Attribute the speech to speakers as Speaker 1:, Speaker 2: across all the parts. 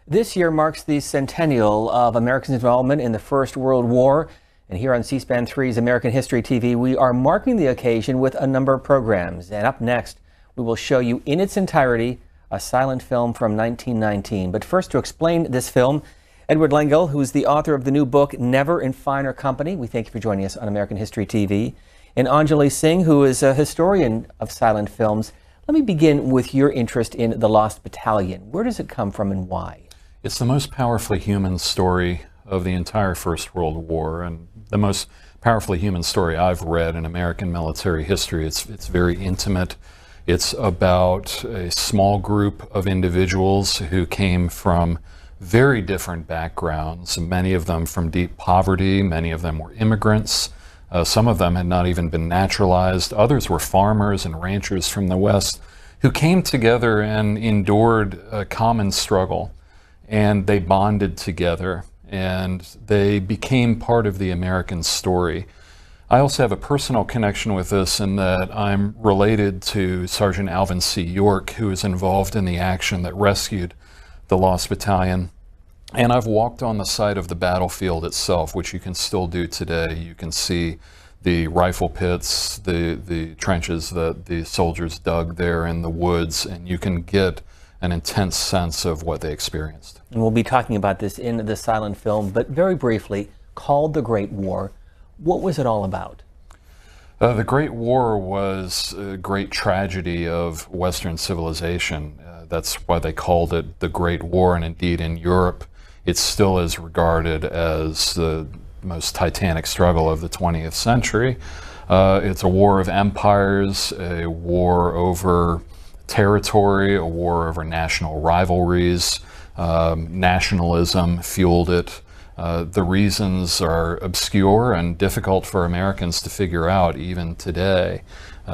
Speaker 1: This year marks the centennial of Americans' involvement in the First World War. And here on C-SPAN 3's American History TV, we are marking the occasion with a number of programs. And up next, we will show you in its entirety a silent film from 1919. But first, to explain this film, Edward Lengel, who is the author of the new book, Never in Finer Company. We thank you for joining us on American History TV. And Anjali Singh, who is a historian of silent films. Let me begin with your interest in The Lost Battalion. Where does it come from and why?
Speaker 2: It's the most powerfully human story of the entire First World War, and the most powerfully human story I've read in American military history. It's very intimate. It's about a small group of individuals who came from very different backgrounds, many of them from deep poverty, many of them were immigrants. Some of them had not even been naturalized. Others were farmers and ranchers from the West who came together and endured a common struggle. And they bonded together, and they became part of the American story. I also have a personal connection with this in that I'm related to Sergeant Alvin C. York, who was involved in the action that rescued the Lost Battalion. And I've walked on the site of the battlefield itself, which you can still do today. You can see the rifle pits, the trenches that the soldiers dug there in the woods, and you can get an intense sense of what they experienced.
Speaker 1: And we'll be talking about this in the silent film, but very briefly, called The Great War. What was it all about?
Speaker 2: The Great War was a great tragedy of Western civilization. That's why they called it the Great War, and indeed in Europe, it still is regarded as the most titanic struggle of the 20th century. It's a war of empires, a war over territory, a war over national rivalries. Nationalism fueled it. The reasons are obscure and difficult for Americans to figure out even today.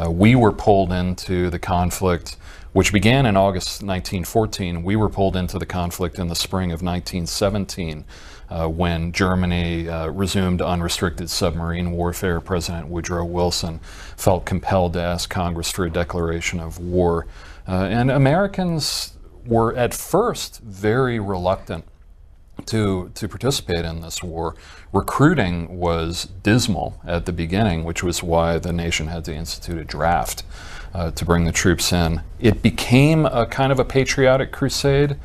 Speaker 2: We were pulled into the conflict, which began in August 1914. We were pulled into the conflict in the spring of 1917 when Germany resumed unrestricted submarine warfare. President Woodrow Wilson felt compelled to ask Congress for a declaration of war. And Americans were at first very reluctant to participate in this war. Recruiting was dismal at the beginning, which was why the nation had to institute a draft to bring the troops in. It became a kind of a patriotic crusade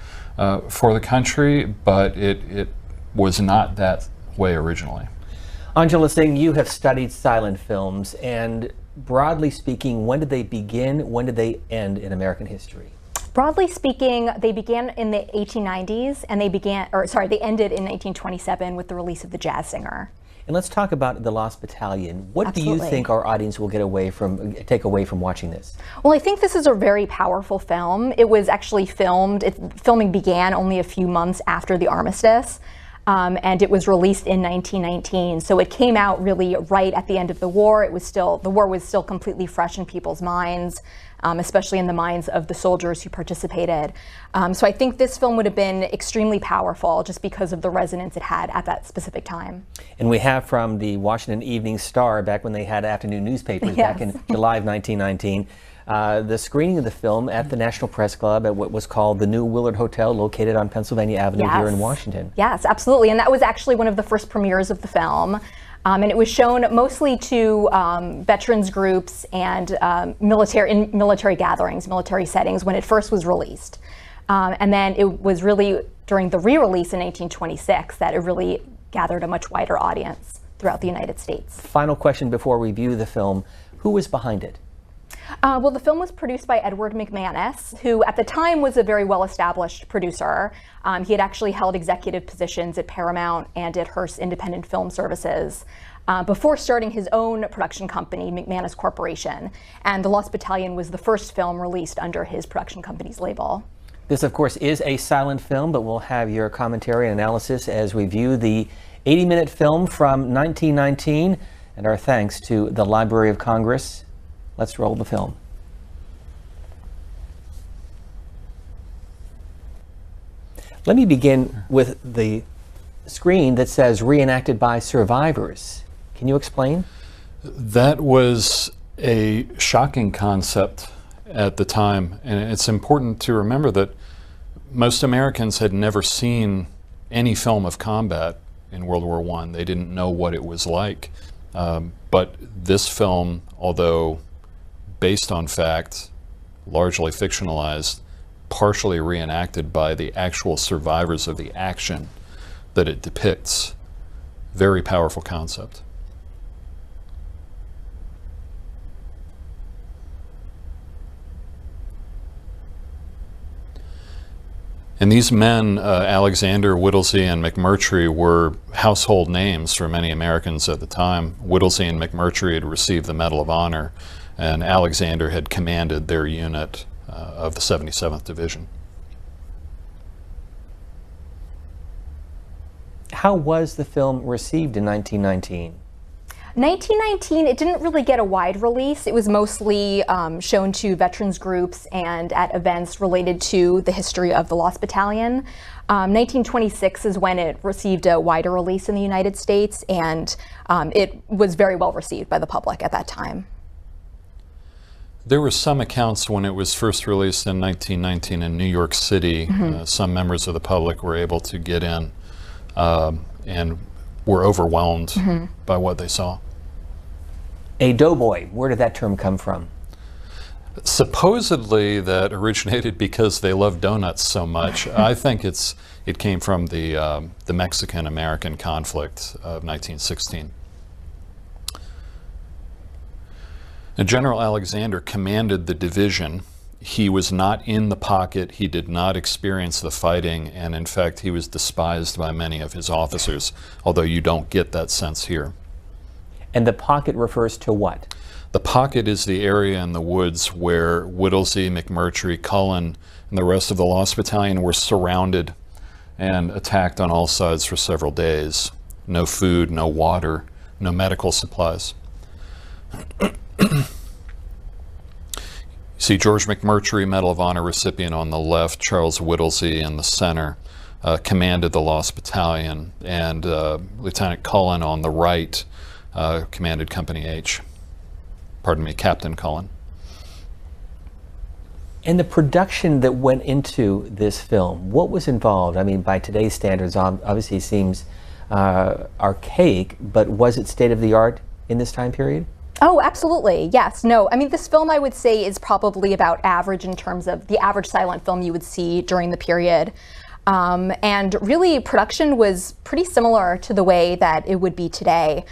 Speaker 2: for the country, but it was not that way originally.
Speaker 1: Anjali Singh, you have studied silent films, and broadly speaking, when did they begin, when did they end in American history?
Speaker 3: Broadly speaking, they began in the 1890s, and they ended in 1927 with the release of The Jazz Singer.
Speaker 1: And let's talk about The Lost Battalion. What
Speaker 3: Absolutely.
Speaker 1: do you think our audience will take away from watching this?
Speaker 3: Well, I think this is a very powerful film. It was actually filming began only a few months after the armistice. And it was released in 1919. So it came out really right at the end of the war. The war was still completely fresh in people's minds, especially in the minds of the soldiers who participated. So I think this film would have been extremely powerful just because of the resonance it had at that specific time.
Speaker 1: And we have from the Washington Evening Star, back when they had afternoon newspapers,
Speaker 3: Yes.
Speaker 1: back in July of 1919, the screening of the film at the National Press Club at what was called the New Willard Hotel, located on Pennsylvania Avenue.
Speaker 3: Yes.
Speaker 1: Here in Washington.
Speaker 3: Yes, absolutely. And that was actually one of the first premieres of the film. And it was shown mostly to veterans groups and military gatherings, military settings when it first was released. And then it was really during the re-release in 1826 that it really gathered a much wider audience throughout the United States. Final
Speaker 1: question before we view the film. Who was behind it?
Speaker 3: Well, the film was produced by Edward McManus, who at the time was a very well-established producer. He had actually held executive positions at Paramount and at Hearst Independent Film Services before starting his own production company, McManus Corporation. And The Lost Battalion was the first film released under his production company's label.
Speaker 1: This, of course, is a silent film, but we'll have your commentary and analysis as we view the 80-minute film from 1919. And our thanks to the Library of Congress. Let's roll the film. Let me begin with the screen that says reenacted by survivors. Can you explain?
Speaker 2: That was a shocking concept at the time, and it's important to remember that Most Americans had never seen any film of combat in World War I. They didn't know what it was like. But this film, although based on fact, largely fictionalized, partially reenacted by the actual survivors of the action that it depicts. Very powerful concept. And these men, Alexander, Whittlesey, and McMurtry, were household names for many Americans at the time. Whittlesey and McMurtry had received the Medal of Honor, and Alexander had commanded their unit of the 77th Division.
Speaker 1: How was the film received in 1919?
Speaker 3: 1919, it didn't really get a wide release. It was mostly shown to veterans groups and at events related to the history of the Lost Battalion. 1926 is when it received a wider release in the United States, and it was very well received by the public at that time.
Speaker 2: There were some accounts when it was first released in 1919 in New York City. Some members of the public were able to get in and were overwhelmed by what they saw.
Speaker 1: A doughboy, where did that term come from?
Speaker 2: Supposedly that originated because they loved donuts so much. I think it came from the Mexican-American conflict of 1916. Now, General Alexander commanded the division. He was not in the pocket, he did not experience the fighting, and in fact he was despised by many of his officers, although you don't get that sense here.
Speaker 1: And the pocket refers to what?
Speaker 2: The pocket is the area in the woods where Whittlesey, McMurtry, Cullen, and the rest of the Lost Battalion were surrounded and attacked on all sides for several days. No food, no water, no medical supplies. See George McMurtry, Medal of Honor recipient on the left, Charles Whittlesey in the center, commanded the Lost Battalion, and Lieutenant Cullen on the right commanded Company H. Pardon me, Captain Cullen.
Speaker 1: And the production that went into this film, what was involved? I mean, by today's standards, obviously seems archaic, but was it state-of-the-art in this time period?
Speaker 3: Oh, absolutely. Yes. No, I mean, this film, I would say, is probably about average in terms of the average silent film you would see during the period. And really, production was pretty similar to the way that it would be today.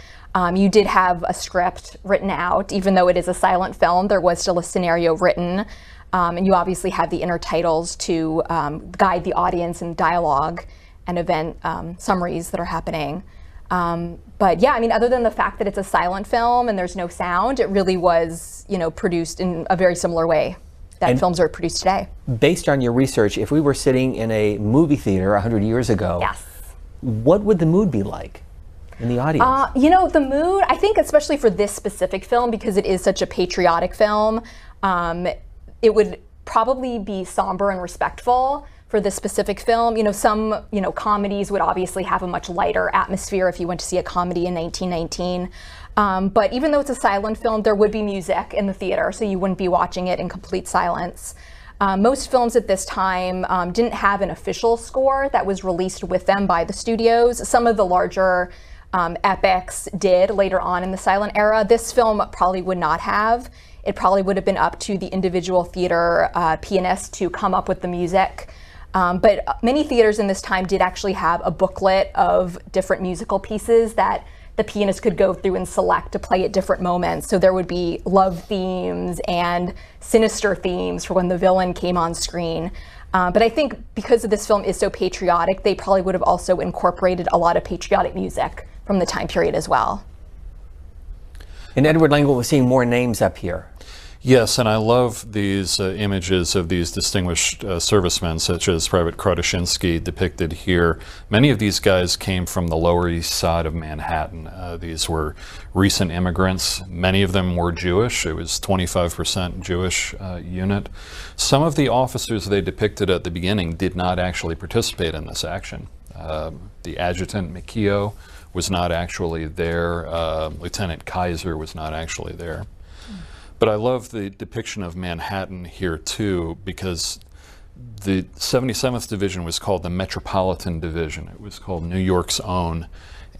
Speaker 3: You did have a script written out, even though it is a silent film, there was still a scenario written. And you obviously have the intertitles to guide the audience in dialogue and event summaries that are happening. But yeah, I mean, other than the fact that it's a silent film and there's no sound, it really was, you know, produced in a very similar way that films are produced today.
Speaker 1: Based on your research, if we were sitting in a movie theater 100 years ago,
Speaker 3: yes,
Speaker 1: what would the mood be like in the audience?
Speaker 3: You know, the mood, I think especially for this specific film, because it is such a patriotic film, it would probably be somber and respectful. For this specific film, you know, some, you know, comedies would obviously have a much lighter atmosphere if you went to see a comedy in 1919. But even though it's a silent film, there would be music in the theater, so you wouldn't be watching it in complete silence. Most films at this time didn't have an official score that was released with them by the studios. Some of the larger epics did later on in the silent era. This film probably would not have. It probably would have been up to the individual theater pianist to come up with the music. But many theaters in this time did actually have a booklet of different musical pieces that the pianist could go through and select to play at different moments. So there would be love themes and sinister themes for when the villain came on screen. But I think because this film is so patriotic, they probably would have also incorporated a lot of patriotic music from the time period as well.
Speaker 1: And Edward Langell was seeing more names up here.
Speaker 2: Yes, and I love these images of these distinguished servicemen, such as Private Krotoshinsky depicted here. Many of these guys came from the Lower East Side of Manhattan. These were recent immigrants. Many of them were Jewish. It was 25% Jewish unit. Some of the officers they depicted at the beginning did not actually participate in this action. The adjutant, Mikio, was not actually there. Lieutenant Kaiser was not actually there. But I love the depiction of Manhattan here too, because the 77th Division was called the Metropolitan Division. It was called New York's own,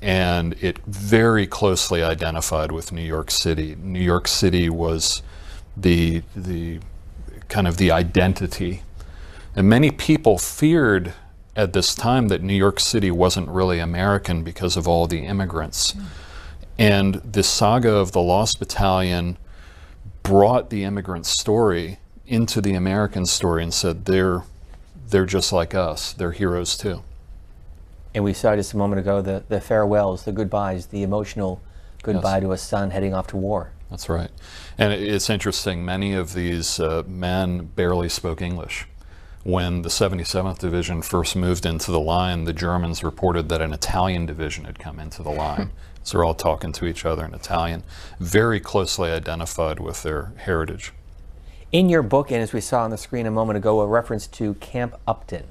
Speaker 2: and it very closely identified with New York City. New York City was the kind of the identity. And many people feared at this time that New York City wasn't really American because of all the immigrants. And the saga of the Lost Battalion brought the immigrant story into the American story and said they're just like us, they're heroes too.
Speaker 1: And we saw just a moment ago the farewells, the goodbyes, the emotional goodbye to a son heading off to war.
Speaker 2: That's right. And it's interesting, many of these men barely spoke English. When the 77th Division first moved into the line, the Germans reported that an Italian division had come into the line. So they're all talking to each other in Italian, very closely identified with their heritage.
Speaker 1: In your book, and as we saw on the screen a moment ago, a reference to Camp Upton.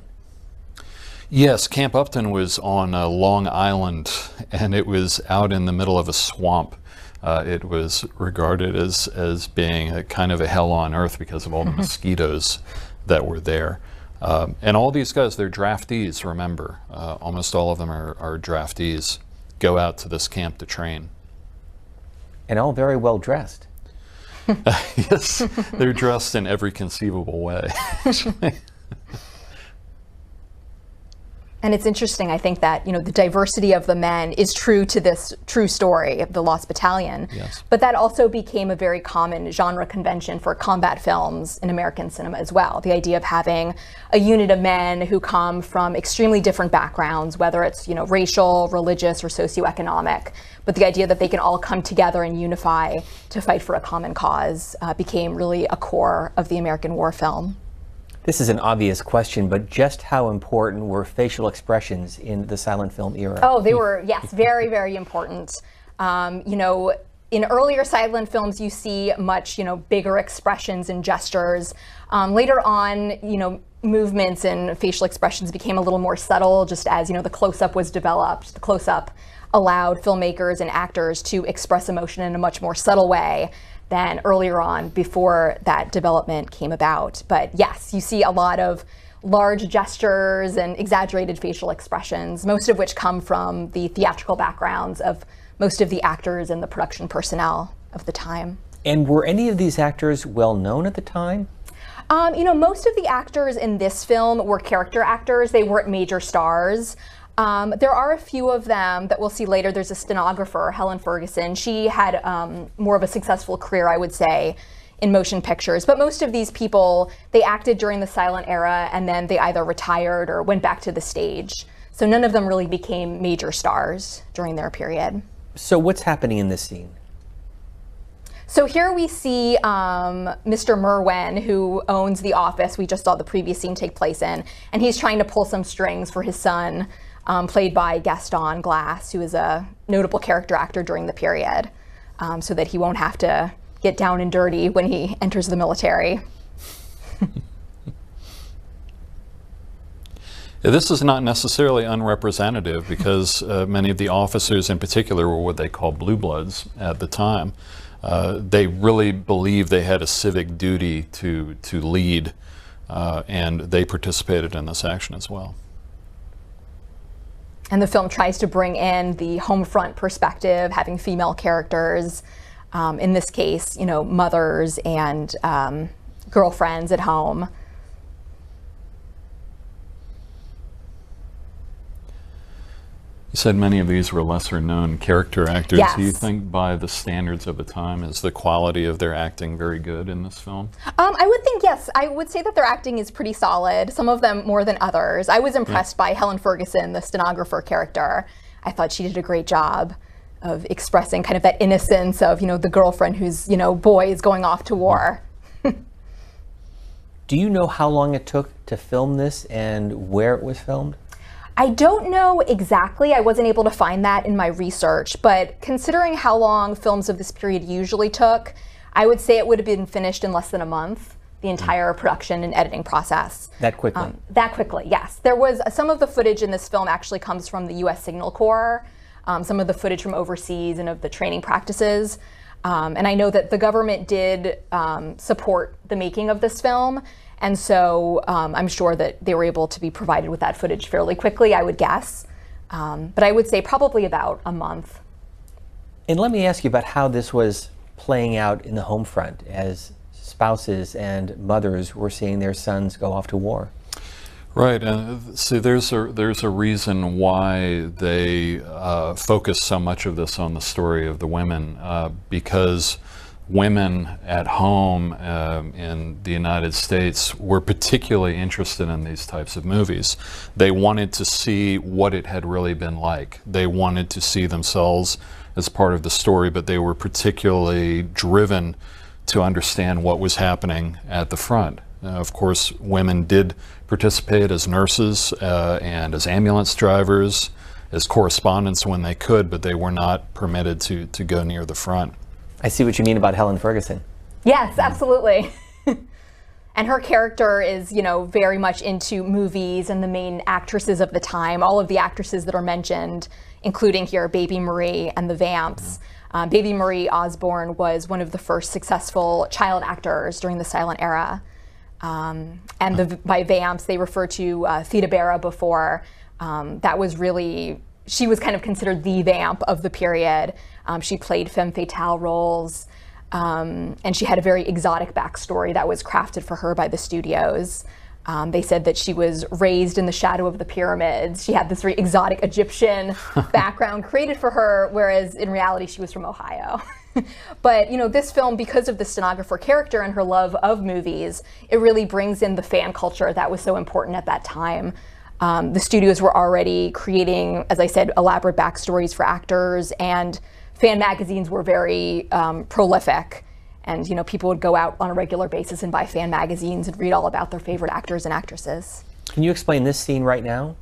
Speaker 2: Yes, Camp Upton was on Long Island, and it was out in the middle of a swamp. It was regarded as being a kind of a hell on earth because of all the mosquitoes that were there. And all these guys, they're draftees, remember. Almost all of them are draftees, go out to this camp to train.
Speaker 1: And all very well dressed.
Speaker 2: Yes, they're dressed in every conceivable way.
Speaker 3: And it's interesting, I think, that the diversity of the men is true to this true story of the Lost Battalion.
Speaker 2: Yes.
Speaker 3: But that also became a very common genre convention for combat films in American cinema as well. The idea of having a unit of men who come from extremely different backgrounds, whether it's racial, religious, or socioeconomic. But the idea that they can all come together and unify to fight for a common cause became really a core of the American war film.
Speaker 1: This is an obvious question, but just how important were facial expressions in the silent film era?
Speaker 3: Oh, they were, yes, very, very important. In earlier silent films, you see much, bigger expressions and gestures. Later on, movements and facial expressions became a little more subtle, just as, the close-up was developed. The close-up allowed filmmakers and actors to express emotion in a much more subtle way than earlier on before that development came about. But yes, you see a lot of large gestures and exaggerated facial expressions, most of which come from the theatrical backgrounds of most of the actors and the production personnel of the time.
Speaker 1: And were any of these actors well known at the time?
Speaker 3: Most of the actors in this film were character actors. They weren't major stars. There are a few of them that we'll see later. There's a stenographer, Helen Ferguson. She had more of a successful career, I would say, in motion pictures. But most of these people, they acted during the silent era, and then they either retired or went back to the stage. So none of them really became major stars during their period.
Speaker 1: So what's happening in this scene?
Speaker 3: So here we see Mr. Merwin, who owns the office we just saw the previous scene take place in, and he's trying to pull some strings for his son, played by Gaston Glass, who is a notable character actor during the period, so that he won't have to get down and dirty when he enters the military.
Speaker 2: This is not necessarily unrepresentative because many of the officers in particular were what they called blue bloods at the time. They really believed they had a civic duty to lead, and they participated in this action as well.
Speaker 3: And the film tries to bring in the home front perspective, having female characters, in this case, mothers and girlfriends at home.
Speaker 2: You said many of these were lesser known character actors.
Speaker 3: Yes.
Speaker 2: Do you think by the standards of the time, is the quality of their acting very good in this film?
Speaker 3: I would think yes. I would say that their acting is pretty solid, some of them more than others. I was impressed by Helen Ferguson, the stenographer character. I thought she did a great job of expressing kind of that innocence of, the girlfriend whose, boy is going off to war.
Speaker 1: Do you know how long it took to film this and where it was filmed?
Speaker 3: I don't know exactly. I wasn't able to find that in my research, but considering how long films of this period usually took, I would say it would have been finished in less than a month, the entire production and editing process.
Speaker 1: That quickly?
Speaker 3: That quickly, yes. There was some of the footage in this film actually comes from the U.S. Signal Corps, some of the footage from overseas and of the training practices. And I know that the government did support the making of this film. And so I'm sure that they were able to be provided with that footage fairly quickly, I would guess. But I would say probably about a month.
Speaker 1: And let me ask you about how this was playing out in the home front as spouses and mothers were seeing their sons go off to war.
Speaker 2: Right, see, there's a reason why they focus so much of this on the story of the women, because women at home in the United States were particularly interested in these types of movies. They wanted to see what it had really been like. They wanted to see themselves as part of the story, but they were particularly driven to understand what was happening at the front. Of course, women did participate as nurses and as ambulance drivers, as correspondents when they could, but they were not permitted to go near the front.
Speaker 1: I see what you mean about Helen Ferguson.
Speaker 3: Yes, absolutely. And her character is, you know, very much into movies and the main actresses of the time. All of the actresses that are mentioned, including here Baby Marie and the Vamps. Baby Marie Osborne was one of the first successful child actors during the silent era. And by Vamps, they refer to Theda Bara before. That was really, she was kind of considered the vamp of the period. She played femme fatale roles, and she had a very exotic backstory that was crafted for her by the studios. They said that she was raised in the shadow of the pyramids. She had this very exotic Egyptian background created for her, whereas in reality she was from Ohio. But, you know, this film, because of the stenographer character and her love of movies, it really brings in the fan culture that was so important at that time. The studios were already creating, as I said, elaborate backstories for actors, and fan magazines were very prolific. And, you know, people would go out on a regular basis and buy fan magazines and read all about their favorite actors and actresses.
Speaker 1: Can you explain this scene right now?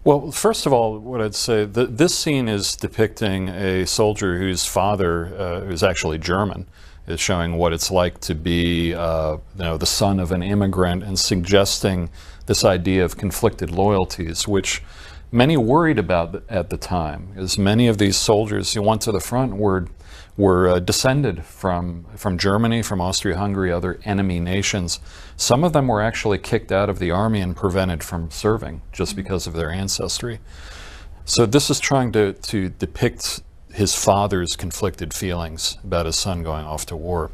Speaker 2: Well, first of all, what I'd say, this scene is depicting a soldier whose father, who's actually German, is showing what it's like to be, you know, the son of an immigrant, and suggesting this idea of conflicted loyalties, which many worried about at the time, as many of these soldiers who went to the front were descended from Germany, from Austria-Hungary, other enemy nations. Some of them were actually kicked out of the army and prevented from serving just because of their ancestry. So this is trying to depict his father's conflicted feelings about his son going off to war.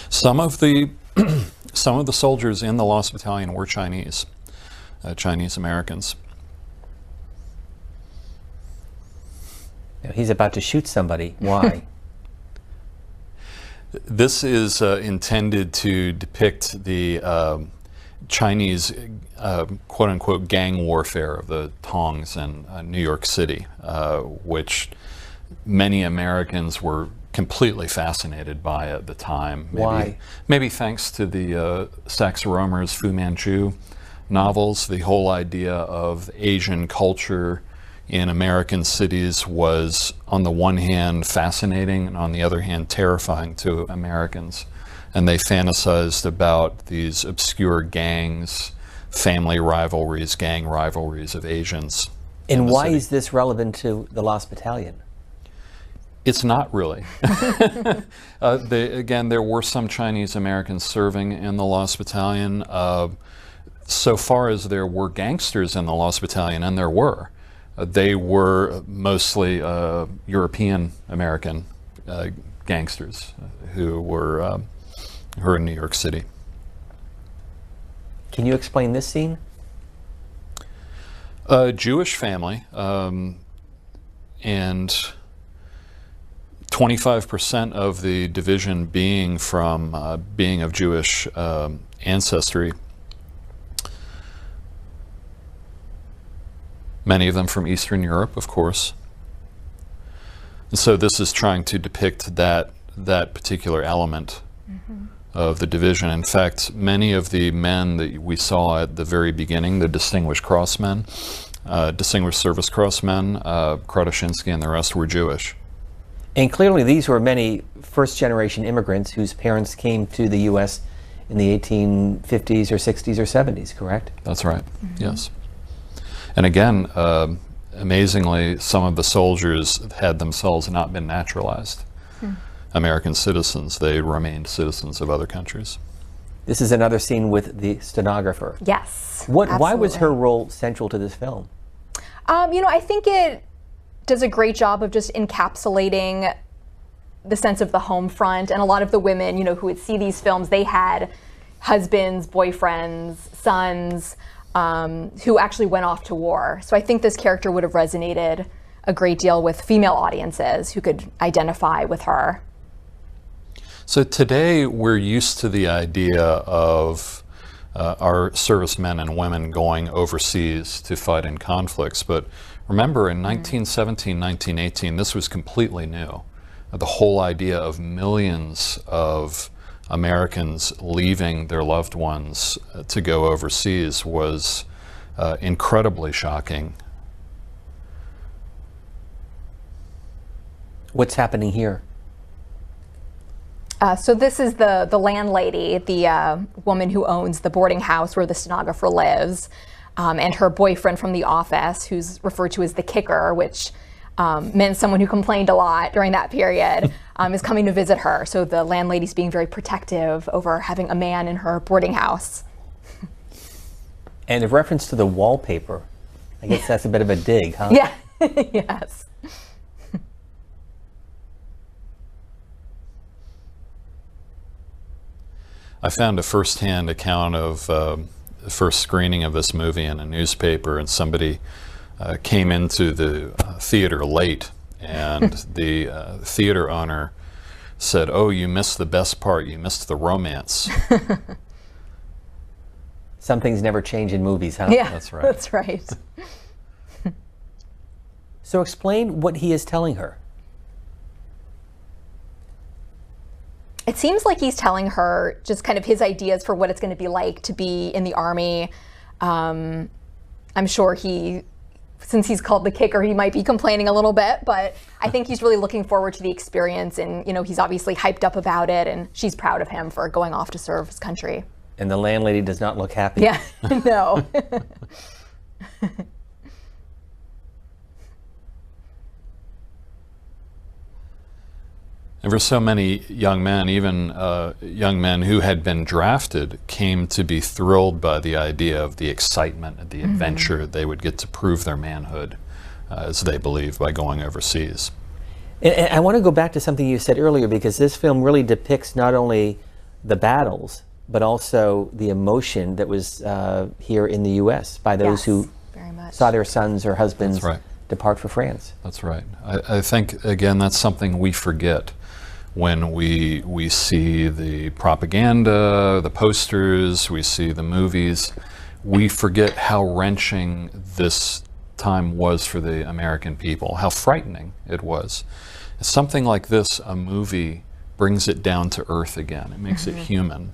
Speaker 2: Some of the soldiers in the Lost Battalion were Chinese, Chinese Americans.
Speaker 1: He's about to shoot somebody. Why?
Speaker 2: This is intended to depict the Chinese quote-unquote gang warfare of the Tongs in New York City, which many Americans were completely fascinated by at the time.
Speaker 1: Why?
Speaker 2: Maybe thanks to the Sax Rohmer's Fu Manchu novels. The whole idea of Asian culture in American cities was, on the one hand, fascinating, and on the other hand, terrifying to Americans. And they fantasized about these obscure gangs, family rivalries, gang rivalries of Asians.
Speaker 1: And why is this relevant to the Lost Battalion?
Speaker 2: It's not really. Again, there were some Chinese Americans serving in the Lost Battalion. So far as there were gangsters in the Lost Battalion, and there were, they were mostly European American gangsters who were in New York City.
Speaker 1: Can you explain this scene?
Speaker 2: A Jewish family, and 25% of the division being of Jewish ancestry. Many of them from Eastern Europe, of course. And so this is trying to depict that particular element of the division. In fact, many of the men that we saw at the very beginning, the Distinguished Crossmen, Distinguished Service Crossmen, Krotoshinsky and the rest, were Jewish.
Speaker 1: And clearly these were many first-generation immigrants whose parents came to the U.S. in the 1850s or 60s or 70s, correct?
Speaker 2: That's right, yes. And again, amazingly, some of the soldiers had themselves not been naturalized American citizens. They remained citizens of other countries.
Speaker 1: This is another scene with the stenographer.
Speaker 3: Yes.
Speaker 1: Why was her role central to this film?
Speaker 3: You know, I think it does a great job of just encapsulating the sense of the home front. And a lot of the women, you know, who would see these films, they had husbands, boyfriends, sons, who actually went off to war. So I think this character would have resonated a great deal with female audiences who could identify with her.
Speaker 2: So today we're used to the idea of our servicemen and women going overseas to fight in conflicts, but remember in 1917, 1918, this was completely new. The whole idea of millions of Americans leaving their loved ones to go overseas was incredibly shocking.
Speaker 1: What's happening here?
Speaker 3: So this is the landlady, the woman who owns the boarding house where the stenographer lives, and her boyfriend from the office, who's referred to as the kicker, which meant someone who complained a lot during that period, is coming to visit her. So the landlady's being very protective over having a man in her boarding house.
Speaker 1: And in reference to the wallpaper, I guess that's a bit of a dig, huh?
Speaker 3: Yeah, yes.
Speaker 2: I found a first-hand account of the first screening of this movie in a newspaper, and somebody came into the theater late, and the theater owner said, "Oh, you missed the best part, you missed the romance."
Speaker 1: Some things never change in movies, huh?
Speaker 3: Yeah,
Speaker 2: that's right.
Speaker 3: That's right.
Speaker 1: So explain what he is telling her.
Speaker 3: It seems like he's telling her just kind of his ideas for what it's going to be like to be in the Army. I'm sure since he's called the kicker, he might be complaining a little bit, but I think he's really looking forward to the experience, and you know, he's obviously hyped up about it, and she's proud of him for going off to serve his country.
Speaker 1: And the landlady does not look happy.
Speaker 3: Yeah, no.
Speaker 2: And for so many young men, even young men who had been drafted, came to be thrilled by the idea of the excitement and the adventure they would get to prove their manhood, as they believe, by going overseas.
Speaker 1: And I want to go back to something you said earlier, because this film really depicts not only the battles, but also the emotion that was here in the U.S. by those who
Speaker 3: very much
Speaker 1: saw their sons or husbands
Speaker 2: That's right.
Speaker 1: depart for France.
Speaker 2: That's right. I think, again, that's something we forget when we see the propaganda, the posters, we see the movies. We forget how wrenching this time was for the American people, how frightening it was. Something like this, a movie, brings it down to earth again. It makes it human,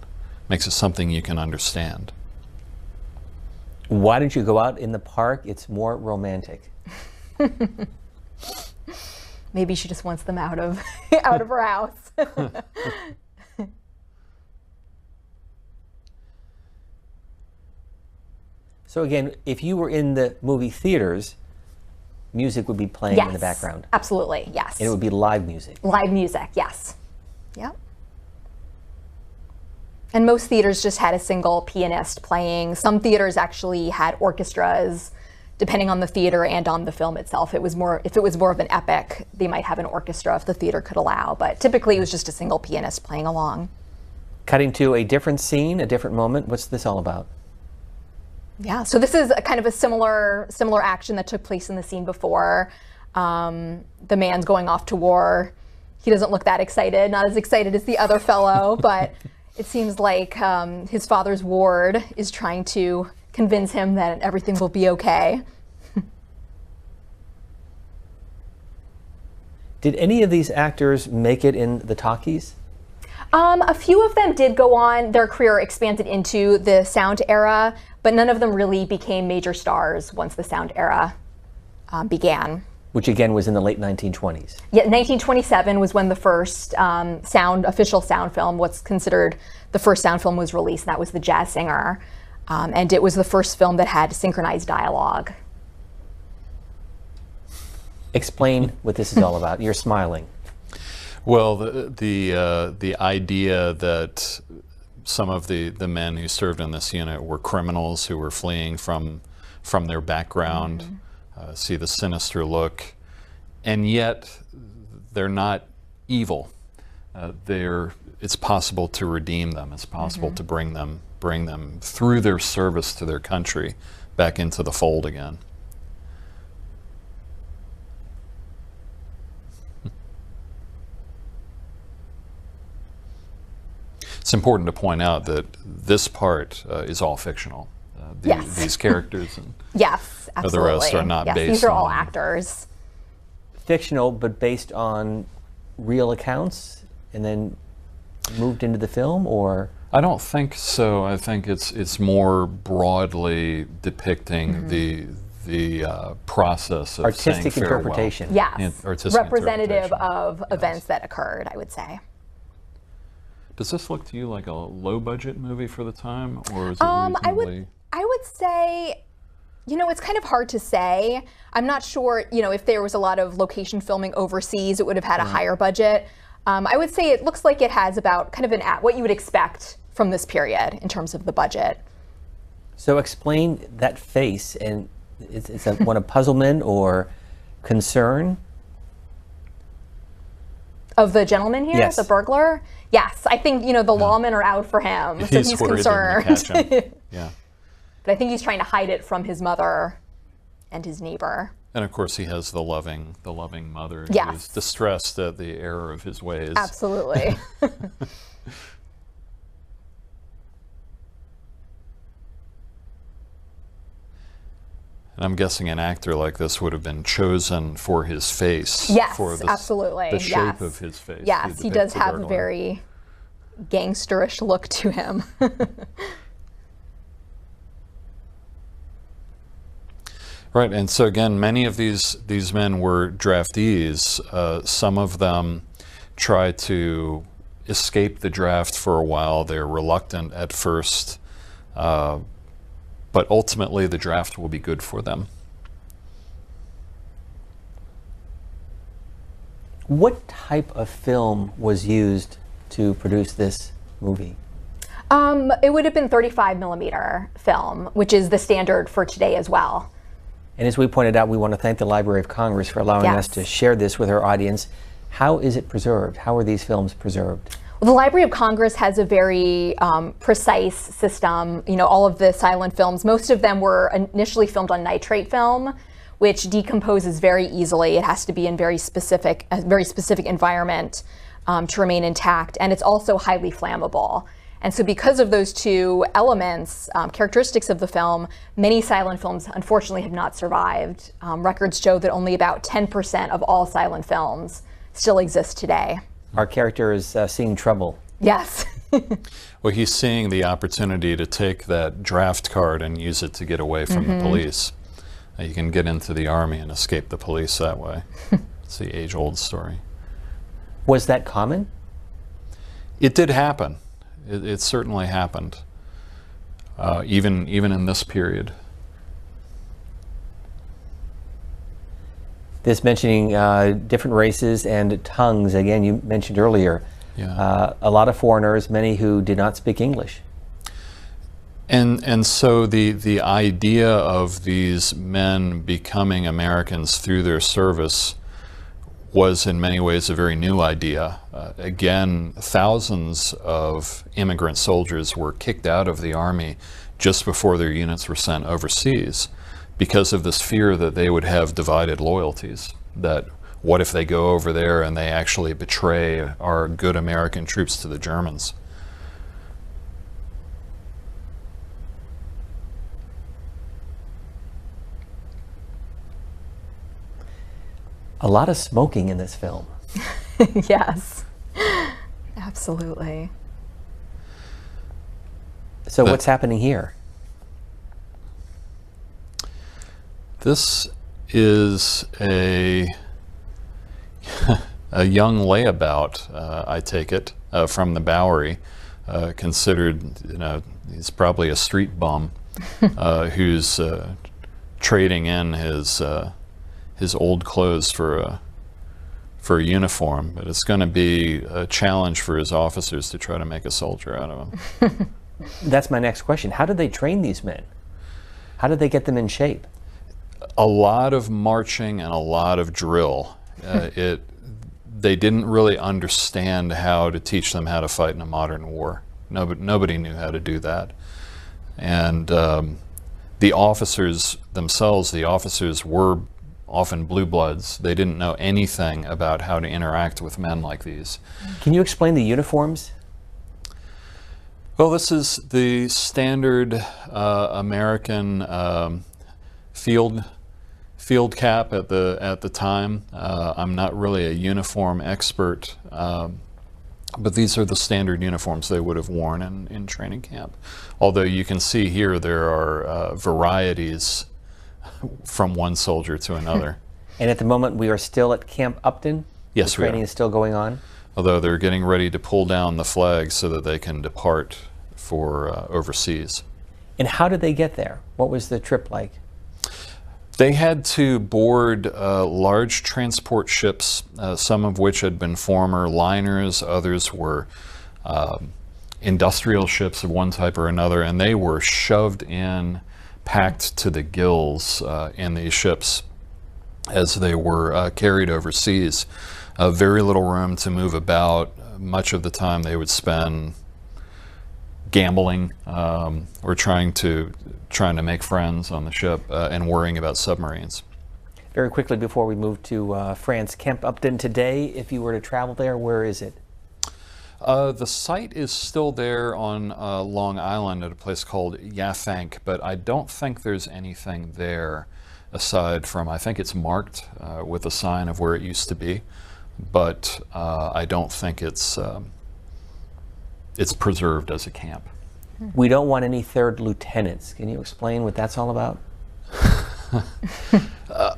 Speaker 2: makes it something you can understand.
Speaker 1: Why don't you go out in the park? It's more romantic.
Speaker 3: Maybe she just wants them out of out of her house.
Speaker 1: So again, if you were in the movie theaters, music would be playing in the background.
Speaker 3: Absolutely, yes.
Speaker 1: And it would be live music.
Speaker 3: Live music, yes. Yep. And most theaters just had a single pianist playing. Some theaters actually had orchestras, depending on the theater and on the film itself. If it was more of an epic, they might have an orchestra if the theater could allow, but typically it was just a single pianist playing along.
Speaker 1: Cutting to a different scene, a different moment. What's this all about?
Speaker 3: Yeah, so this is a kind of a similar action that took place in the scene before. The man's going off to war. He doesn't look that excited, not as excited as the other fellow, but it seems like his father's ward is trying to convince him that everything will be okay.
Speaker 1: Did any of these actors make it in the talkies?
Speaker 3: A few of them did go on. Their career expanded into the sound era, but none of them really became major stars once the sound era began.
Speaker 1: Which again was in the late 1920s.
Speaker 3: Yeah, 1927 was when the first official sound film, what's considered the first sound film, was released. And that was The Jazz Singer. And it was the first film that had synchronized dialogue.
Speaker 1: Explain what this is all about. You're smiling.
Speaker 2: Well, the idea that some of the men who served in this unit were criminals who were fleeing from their background, see the sinister look, and yet they're not evil. It's possible to redeem them. It's possible to bring them through their service to their country back into the fold again. It's important to point out that this part is all fictional.
Speaker 3: Yes.
Speaker 2: These characters and
Speaker 3: yes, absolutely.
Speaker 2: the rest are not based on...
Speaker 3: These are all actors.
Speaker 1: Fictional, but based on real accounts and then moved into the film, or?
Speaker 2: I don't think so. I think it's more broadly depicting the process of
Speaker 1: artistic
Speaker 2: saying
Speaker 1: interpretation.
Speaker 3: Yes,
Speaker 2: artistic
Speaker 3: representative of events that occurred, I would say.
Speaker 2: Does this look to you like a low-budget movie for the time, or is it reasonably?
Speaker 3: I would say, you know, it's kind of hard to say. I'm not sure, you know, if there was a lot of location filming overseas, it would have had a higher budget. I would say it looks like it has about kind of what you would expect from this period in terms of the budget.
Speaker 1: So explain that face, and it's one of puzzlement or concern?
Speaker 3: Of the gentleman here,
Speaker 1: yes.
Speaker 3: The burglar? Yes, I think, you know, the lawmen are out for him, so he's concerned.
Speaker 2: Yeah.
Speaker 3: But I think he's trying to hide it from his mother and his neighbor.
Speaker 2: And of course he has the loving mother
Speaker 3: yes.
Speaker 2: who's distressed at the error of his ways.
Speaker 3: Absolutely.
Speaker 2: And I'm guessing an actor like this would have been chosen for his face.
Speaker 3: Yes,
Speaker 2: for
Speaker 3: absolutely.
Speaker 2: The shape of his face.
Speaker 3: Yes, he does have a very gangsterish look to him.
Speaker 2: Right, and so again, many of these men were draftees. Some of them try to escape the draft for a while. They're reluctant at first. But ultimately the draft will be good for them.
Speaker 1: What type of film was used to produce this movie?
Speaker 3: It would have been 35mm film, which is the standard for today as well.
Speaker 1: And as we pointed out, we want to thank the Library of Congress for allowing us to share this with our audience. How is it preserved? How are these films preserved?
Speaker 3: Well, the Library of Congress has a very precise system. You know, all of the silent films, most of them were initially filmed on nitrate film, which decomposes very easily. It has to be in a very specific environment to remain intact, and it's also highly flammable. And so because of those two elements, characteristics of the film, many silent films unfortunately have not survived. Records show that only about 10% of all silent films still exist today.
Speaker 1: Our character is seeing trouble.
Speaker 3: Yes.
Speaker 2: Well, he's seeing the opportunity to take that draft card and use it to get away from the police. You can get into the army and escape the police that way. It's the age-old story.
Speaker 1: Was that common?
Speaker 2: It did happen. It certainly happened, even in this period.
Speaker 1: This mentioning different races and tongues, again, you mentioned earlier.
Speaker 2: Yeah.
Speaker 1: A lot of foreigners, many who did not speak English.
Speaker 2: And so the idea of these men becoming Americans through their service was in many ways a very new idea. Again, thousands of immigrant soldiers were kicked out of the Army just before their units were sent overseas because of this fear that they would have divided loyalties, that what if they go over there and they actually betray our good American troops to the Germans?
Speaker 1: A lot of smoking in this film.
Speaker 3: Yes, absolutely.
Speaker 1: So what's happening here?
Speaker 2: This is a young layabout, I take it, from the Bowery, considered, you know, he's probably a street bum who's trading in his his old clothes for a uniform, but it's going to be a challenge for his officers to try to make a soldier out of him.
Speaker 1: That's my next question. How do they train these men? How do they get them in shape?
Speaker 2: A lot of marching and a lot of drill. They didn't really understand how to teach them how to fight in a modern war. Nobody knew how to do that. And the officers themselves, the officers were often blue bloods. They didn't know anything about how to interact with men like these.
Speaker 1: Can you explain the uniforms?
Speaker 2: Well, this is the standard American field cap at the time. I'm not really a uniform expert, but these are the standard uniforms they would have worn in training camp. Although you can see here there are varieties from one soldier to another.
Speaker 1: And at the moment we are still at Camp Upton?
Speaker 2: Yes,
Speaker 1: the training is still going on?
Speaker 2: Although they're getting ready to pull down the flag so that they can depart for overseas.
Speaker 1: And how did they get there? What was the trip like?
Speaker 2: They had to board large transport ships, some of which had been former liners, others were industrial ships of one type or another, and they were shoved in, packed to the gills in these ships as they were carried overseas. Very little room to move about. Much of the time they would spend gambling or trying to make friends on the ship and worrying about submarines.
Speaker 1: Very quickly before we move to France, Camp Upton today, if you were to travel there, where is it?
Speaker 2: The site is still there on Long Island at a place called Yaffank, but I don't think there's anything there aside from, I think it's marked with a sign of where it used to be, but I don't think it's preserved as a camp.
Speaker 1: We don't want any third lieutenants. Can you explain what that's all about?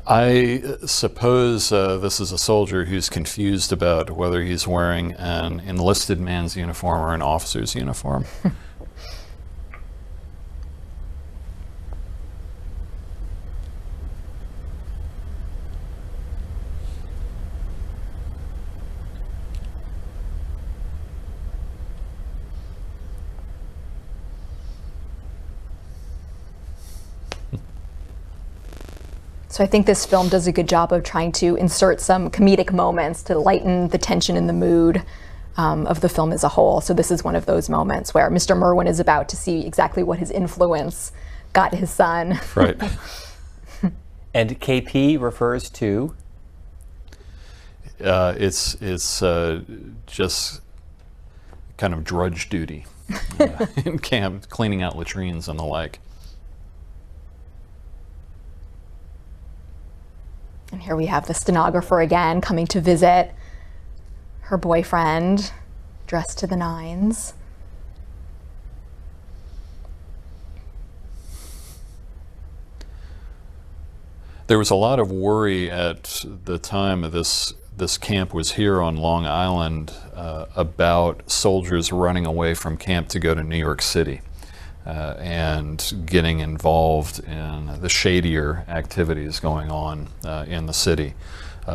Speaker 2: I suppose this is a soldier who's confused about whether he's wearing an enlisted man's uniform or an officer's uniform.
Speaker 3: So I think this film does a good job of trying to insert some comedic moments to lighten the tension and the mood of the film as a whole. So this is one of those moments where Mr. Merwin is about to see exactly what his influence got his son.
Speaker 2: Right.
Speaker 1: And KP refers to?
Speaker 2: It's just kind of drudge duty in camp, cleaning out latrines and the like.
Speaker 3: And here we have the stenographer again coming to visit her boyfriend, dressed to the nines.
Speaker 2: There was a lot of worry at the time of this camp was here on Long Island about soldiers running away from camp to go to New York City. And getting involved in the shadier activities going on in the city.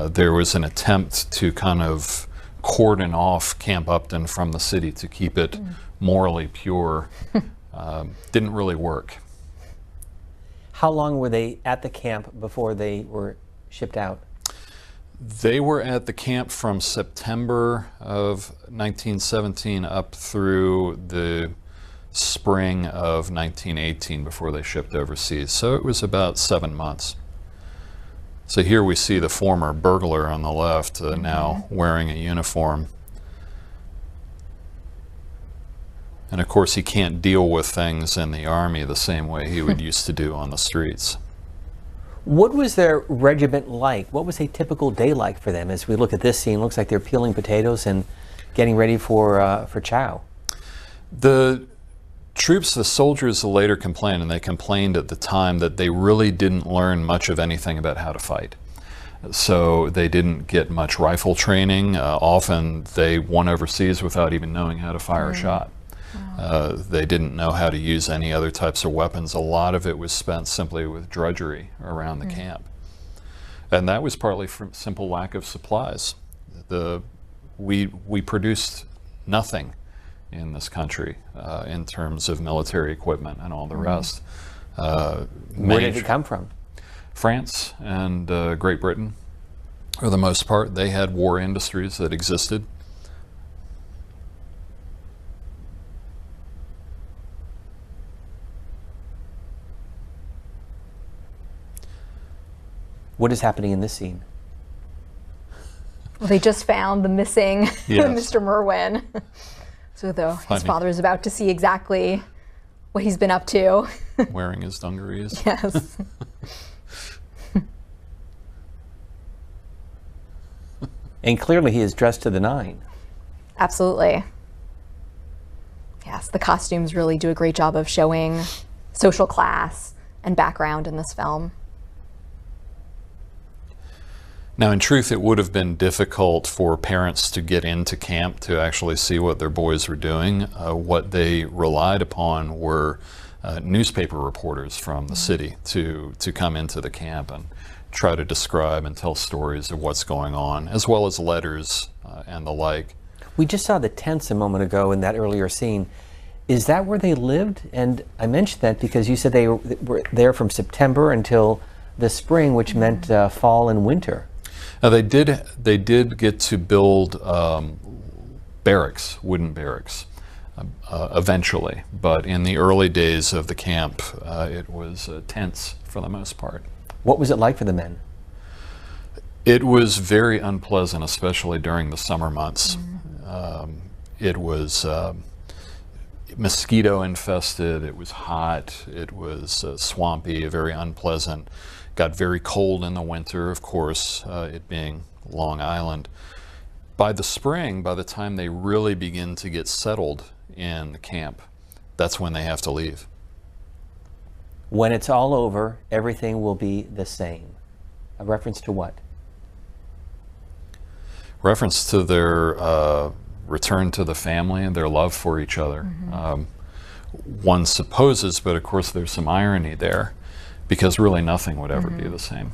Speaker 2: There was an attempt to kind of cordon off Camp Upton from the city to keep it morally pure. Didn't really work.
Speaker 1: How long were they at the camp before they were shipped out?
Speaker 2: They were at the camp from September of 1917 up through the spring of 1918 before they shipped overseas. So it was about 7 months. So here we see the former burglar on the left now wearing a uniform. And of course he can't deal with things in the army the same way he would used to do on the streets.
Speaker 1: What was their regiment like? What was a typical day like for them? As we look at this scene, it looks like they're peeling potatoes and getting ready for chow.
Speaker 2: The troops, the soldiers later complained, and they complained at the time, that they really didn't learn much of anything about how to fight. So they didn't get much rifle training. Often they went overseas without even knowing how to fire a shot. They didn't know how to use any other types of weapons. A lot of it was spent simply with drudgery around the camp. And that was partly from simple lack of supplies. We produced nothing in this country in terms of military equipment and all the rest.
Speaker 1: Where did it come from?
Speaker 2: France and Great Britain, for the most part. They had war industries that existed.
Speaker 1: What is happening in this scene?
Speaker 3: Well, they just found the missing Mr. Merwin. So his father is about to see exactly what he's been up to.
Speaker 2: Wearing his dungarees.
Speaker 3: Yes.
Speaker 1: And clearly he is dressed to the nine.
Speaker 3: Absolutely. Yes, the costumes really do a great job of showing social class and background in this film.
Speaker 2: Now, in truth, it would have been difficult for parents to get into camp to actually see what their boys were doing. What they relied upon were newspaper reporters from the city to come into the camp and try to describe and tell stories of what's going on, as well as letters and the like.
Speaker 1: We just saw the tents a moment ago in that earlier scene. Is that where they lived? And I mentioned that because you said they were there from September until the spring, which meant fall and winter.
Speaker 2: Now, they did get to build barracks, wooden barracks, eventually. But in the early days of the camp, it was tents for the most part.
Speaker 1: What was it like for the men?
Speaker 2: It was very unpleasant, especially during the summer months. It was mosquito infested, it was hot, it was swampy, very unpleasant. Got very cold in the winter, of course, it being Long Island. By the spring, by the time they really begin to get settled in the camp, that's when they have to leave.
Speaker 1: When it's all over, everything will be the same. A reference to what?
Speaker 2: Reference to their return to the family and their love for each other. One supposes, but of course there's some irony there, because really nothing would ever be the same.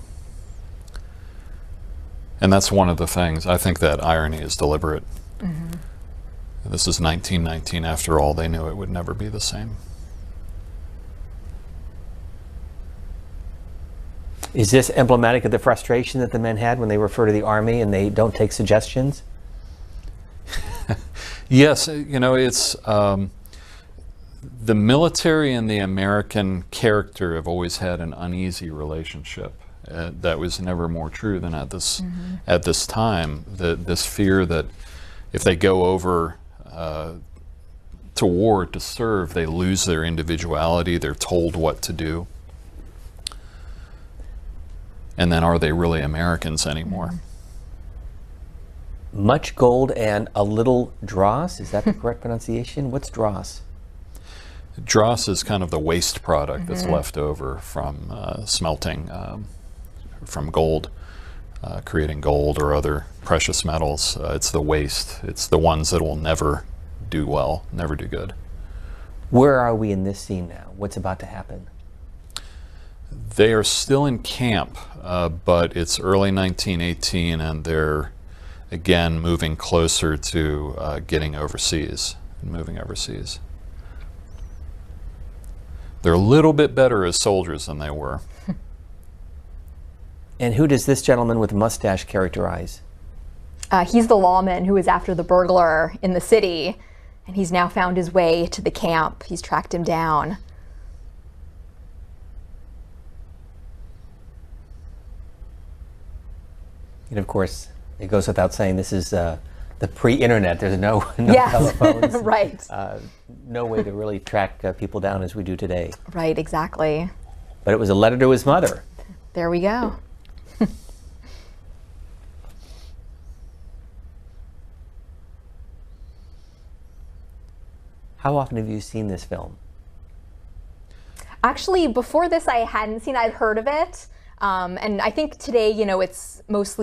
Speaker 2: And that's one of the things. I think that irony is deliberate. This is 1919. After all, they knew it would never be the same.
Speaker 1: Is this emblematic of the frustration that the men had when they refer to the Army and they don't take suggestions?
Speaker 2: Yes, you know, it's the military and the American character have always had an uneasy relationship. That was never more true than at this time. This fear that if they go over to war to serve, they lose their individuality. They're told what to do. And then are they really Americans anymore?
Speaker 1: Much gold and a little dross, is that the correct pronunciation? What's dross?
Speaker 2: Dross is kind of the waste product that's left over from smelting from gold, creating gold or other precious metals. It's the waste. It's the ones that will never do well, never do good.
Speaker 1: Where are we in this scene now? What's about to happen?
Speaker 2: They are still in camp, but it's early 1918 and they're again moving closer to getting overseas, moving overseas. They're a little bit better as soldiers than they were.
Speaker 1: And who does this gentleman with the mustache characterize?
Speaker 3: He's the lawman who was after the burglar in the city, and he's now found his way to the camp. He's tracked him down.
Speaker 1: And of course, it goes without saying, this is the pre-internet. There's no telephones.
Speaker 3: Right.
Speaker 1: No way to really track people down as we do today.
Speaker 3: Right, exactly.
Speaker 1: But it was a letter to his mother.
Speaker 3: There we go.
Speaker 1: How often have you seen this film?
Speaker 3: Actually, before this, I hadn't seen. I'd heard of it. And I think today, you know, it's most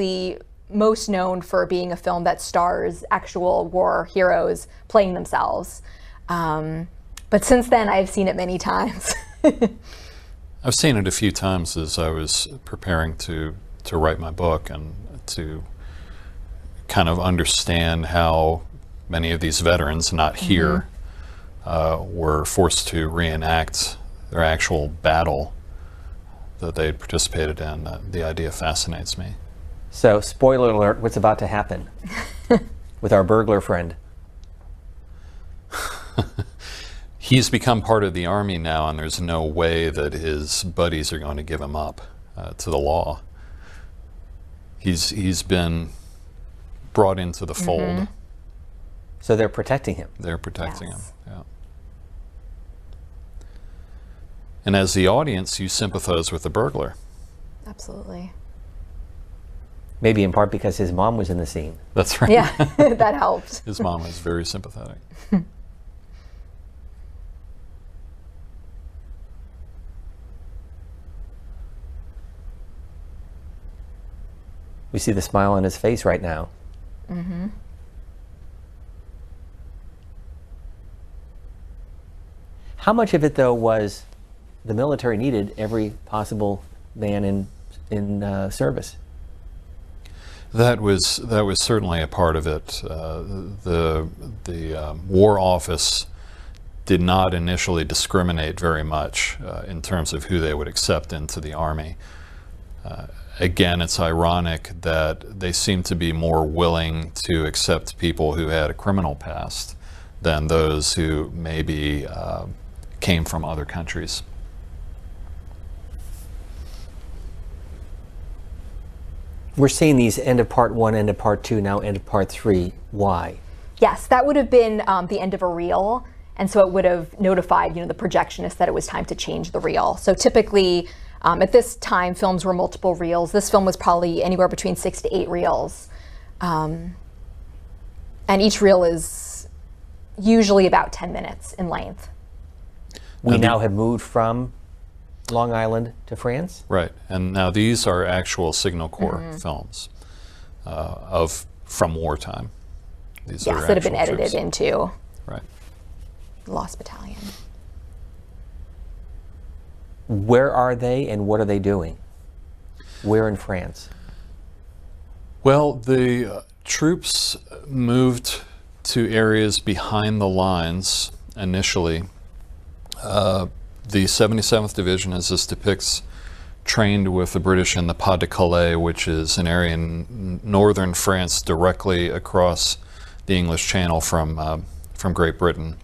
Speaker 3: known for being a film that stars actual war heroes playing themselves. But since then, I've seen it many times.
Speaker 2: I've seen it a few times as I was preparing to to write my book and to kind of understand how many of these veterans, not here, were forced to reenact their actual battle that they had participated in. The idea fascinates me.
Speaker 1: So, spoiler alert, what's about to happen with our burglar friend?
Speaker 2: He's become part of the Army now, and there's no way that his buddies are going to give him up to the law. He's been brought into the fold.
Speaker 1: So they're protecting him.
Speaker 2: They're protecting him, yeah. And as the audience, you sympathize with the burglar.
Speaker 3: Absolutely.
Speaker 1: Maybe in part because his mom was in the scene.
Speaker 2: That's right.
Speaker 3: Yeah, that helped.
Speaker 2: His mom is very sympathetic.
Speaker 1: We see the smile on his face right now. How much of it, though, was the military needed every possible man in service?
Speaker 2: That was certainly a part of it. The War Office did not initially discriminate very much in terms of who they would accept into the Army. Again, it's ironic that they seem to be more willing to accept people who had a criminal past than those who maybe came from other countries.
Speaker 1: We're seeing these end of part 1, end of part 2, now end of part 3. Why?
Speaker 3: Yes, that would have been the end of a reel, and so it would have notified, the projectionist that it was time to change the reel. So typically, at this time, films were multiple reels. This film was probably anywhere between 6 to 8 reels, and each reel is usually about 10 minutes in length.
Speaker 1: We now have moved from Long Island to France?
Speaker 2: Right, and now these are actual Signal Corps films from wartime. These
Speaker 3: yes,
Speaker 2: are
Speaker 3: that have been
Speaker 2: actual
Speaker 3: edited
Speaker 2: troops.
Speaker 3: into
Speaker 2: Right.
Speaker 3: Lost Battalion.
Speaker 1: Where are they and what are they doing? Where in France?
Speaker 2: Well, the troops moved to areas behind the lines initially. The 77th Division, as this depicts, trained with the British in the Pas de Calais, which is an area in northern France directly across the English Channel from Great Britain.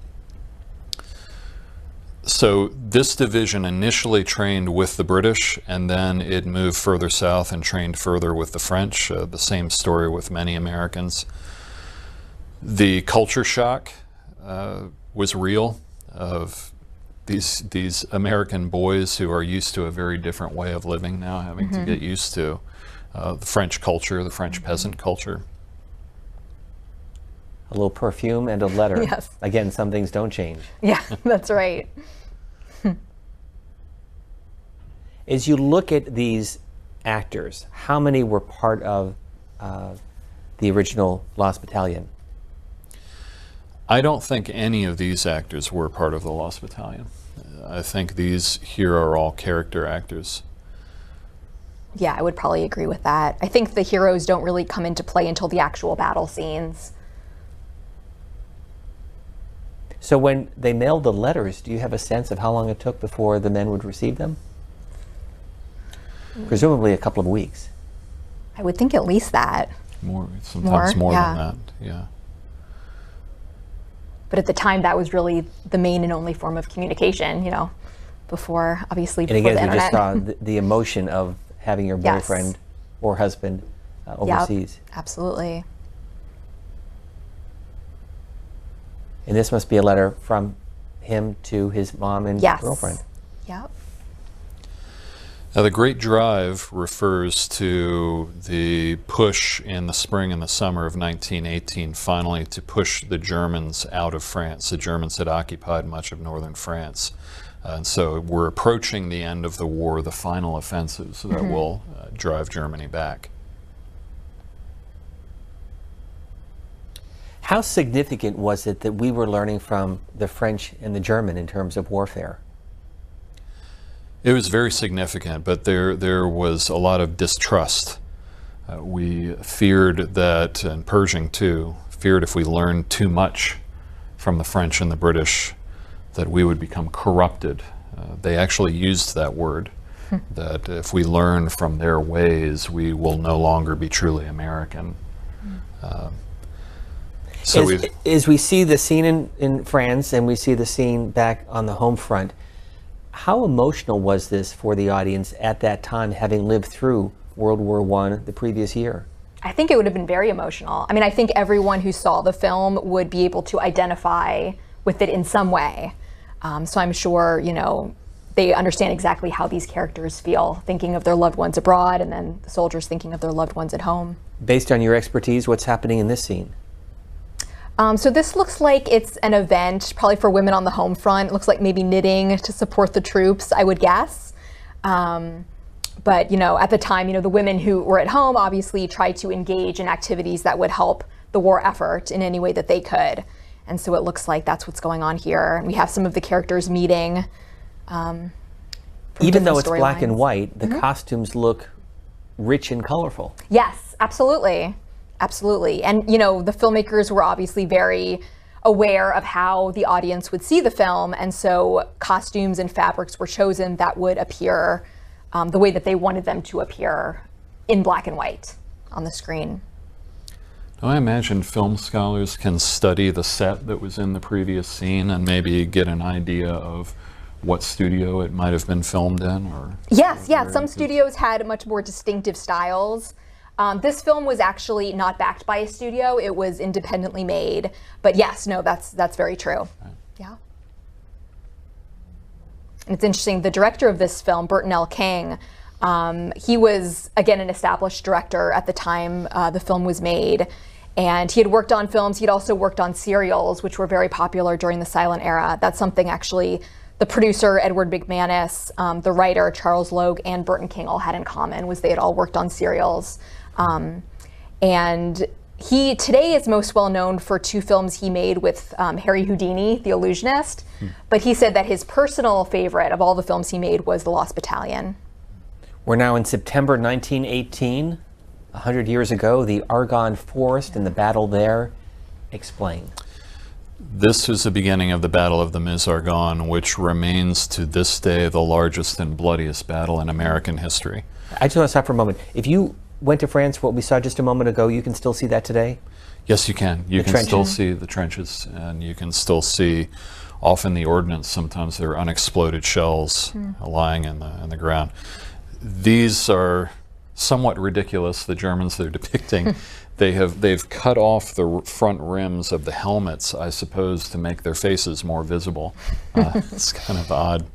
Speaker 2: So this division initially trained with the British, and then it moved further south and trained further with the French. The same story with many Americans. The culture shock was real of these American boys who are used to a very different way of living now, having to get used to the French culture, the French peasant culture.
Speaker 1: A little perfume and a letter.
Speaker 3: Yes.
Speaker 1: Again, some things don't change.
Speaker 3: Yeah, that's right.
Speaker 1: As you look at these actors, how many were part of the original Lost Battalion?
Speaker 2: I don't think any of these actors were part of the Lost Battalion. I think these here are all character actors.
Speaker 3: Yeah, I would probably agree with that. I think the heroes don't really come into play until the actual battle scenes.
Speaker 1: So when they mailed the letters, do you have a sense of how long it took before the men would receive them? Presumably a couple of weeks.
Speaker 3: I would think at least that.
Speaker 2: Sometimes more
Speaker 3: yeah.
Speaker 2: than that, yeah.
Speaker 3: But at the time, that was really the main and only form of communication, before, obviously,
Speaker 1: And
Speaker 3: before
Speaker 1: again,
Speaker 3: the
Speaker 1: we just
Speaker 3: internet.
Speaker 1: saw the emotion of having your
Speaker 3: Yes.
Speaker 1: boyfriend or husband overseas.
Speaker 3: Yep, absolutely.
Speaker 1: And this must be a letter from him to his mom and
Speaker 3: Yes.
Speaker 1: girlfriend.
Speaker 3: Yep.
Speaker 2: Now, the Great Drive refers to the push in the spring and the summer of 1918, finally to push the Germans out of France. The Germans had occupied much of northern France. And so we're approaching the end of the war, the final offensives that will drive Germany back.
Speaker 1: How significant was it that we were learning from the French and the German in terms of warfare?
Speaker 2: It was very significant, but there was a lot of distrust. We feared that, and Pershing too, feared if we learned too much from the French and the British that we would become corrupted. They actually used that word, that if we learn from their ways, we will no longer be truly American.
Speaker 1: As we see the scene in France and we see the scene back on the home front, how emotional was this for the audience at that time, having lived through World War I the previous year?
Speaker 3: I think it would have been very emotional. I mean, I think everyone who saw the film would be able to identify with it in some way. So I'm sure, you know, they understand exactly how these characters feel, thinking of their loved ones abroad and then the soldiers thinking of their loved ones at home.
Speaker 1: Based on your expertise, what's happening in this scene?
Speaker 3: So this looks like it's an event, probably for women on the home front. It looks like maybe knitting to support the troops, I would guess. But, you know, at the time, you know, the women who were at home obviously tried to engage in activities that would help the war effort in any way that they could. And so it looks like that's what's going on here. We have some of the characters meeting.
Speaker 1: Even though it's black and white, the costumes look rich and colorful.
Speaker 3: Yes, absolutely. Absolutely. And, you know, the filmmakers were obviously very aware of how the audience would see the film. And so costumes and fabrics were chosen that would appear the way that they wanted them to appear in black and white on the screen.
Speaker 2: Now, I imagine film scholars can study the set that was in the previous scene and maybe get an idea of what studio it might have been filmed in? Or
Speaker 3: yes, some studios had much more distinctive styles. This film was actually not backed by a studio. It was independently made. But yes, no, that's very true. Right. Yeah. And it's interesting, the director of this film, Burton L. King, he was, again, an established director at the time the film was made. And he had worked on films. He'd also worked on serials, which were very popular during the silent era. That's something actually the producer, Edward McManus, the writer, Charles Logue, and Burton King all had in common, was they had all worked on serials. And he today is most well known for two films he made with Harry Houdini, the illusionist. But he said that his personal favorite of all the films he made was The Lost Battalion.
Speaker 1: We're now in September 1918. 100 years ago, the Argonne Forest and the battle there. Explain.
Speaker 2: This was the beginning of the Battle of the Meuse-Argonne, which remains to this day the largest and bloodiest battle in American history.
Speaker 1: I just want to stop for a moment. If you went to France, what we saw just a moment ago, you can still see that today?
Speaker 2: Yes, you can. You can still see the trenches, and you can still see often the ordnance. Sometimes there are unexploded shells lying in the ground. These are somewhat ridiculous, the Germans they're depicting. They've cut off the front rims of the helmets, I suppose, to make their faces more visible. It's kind of odd.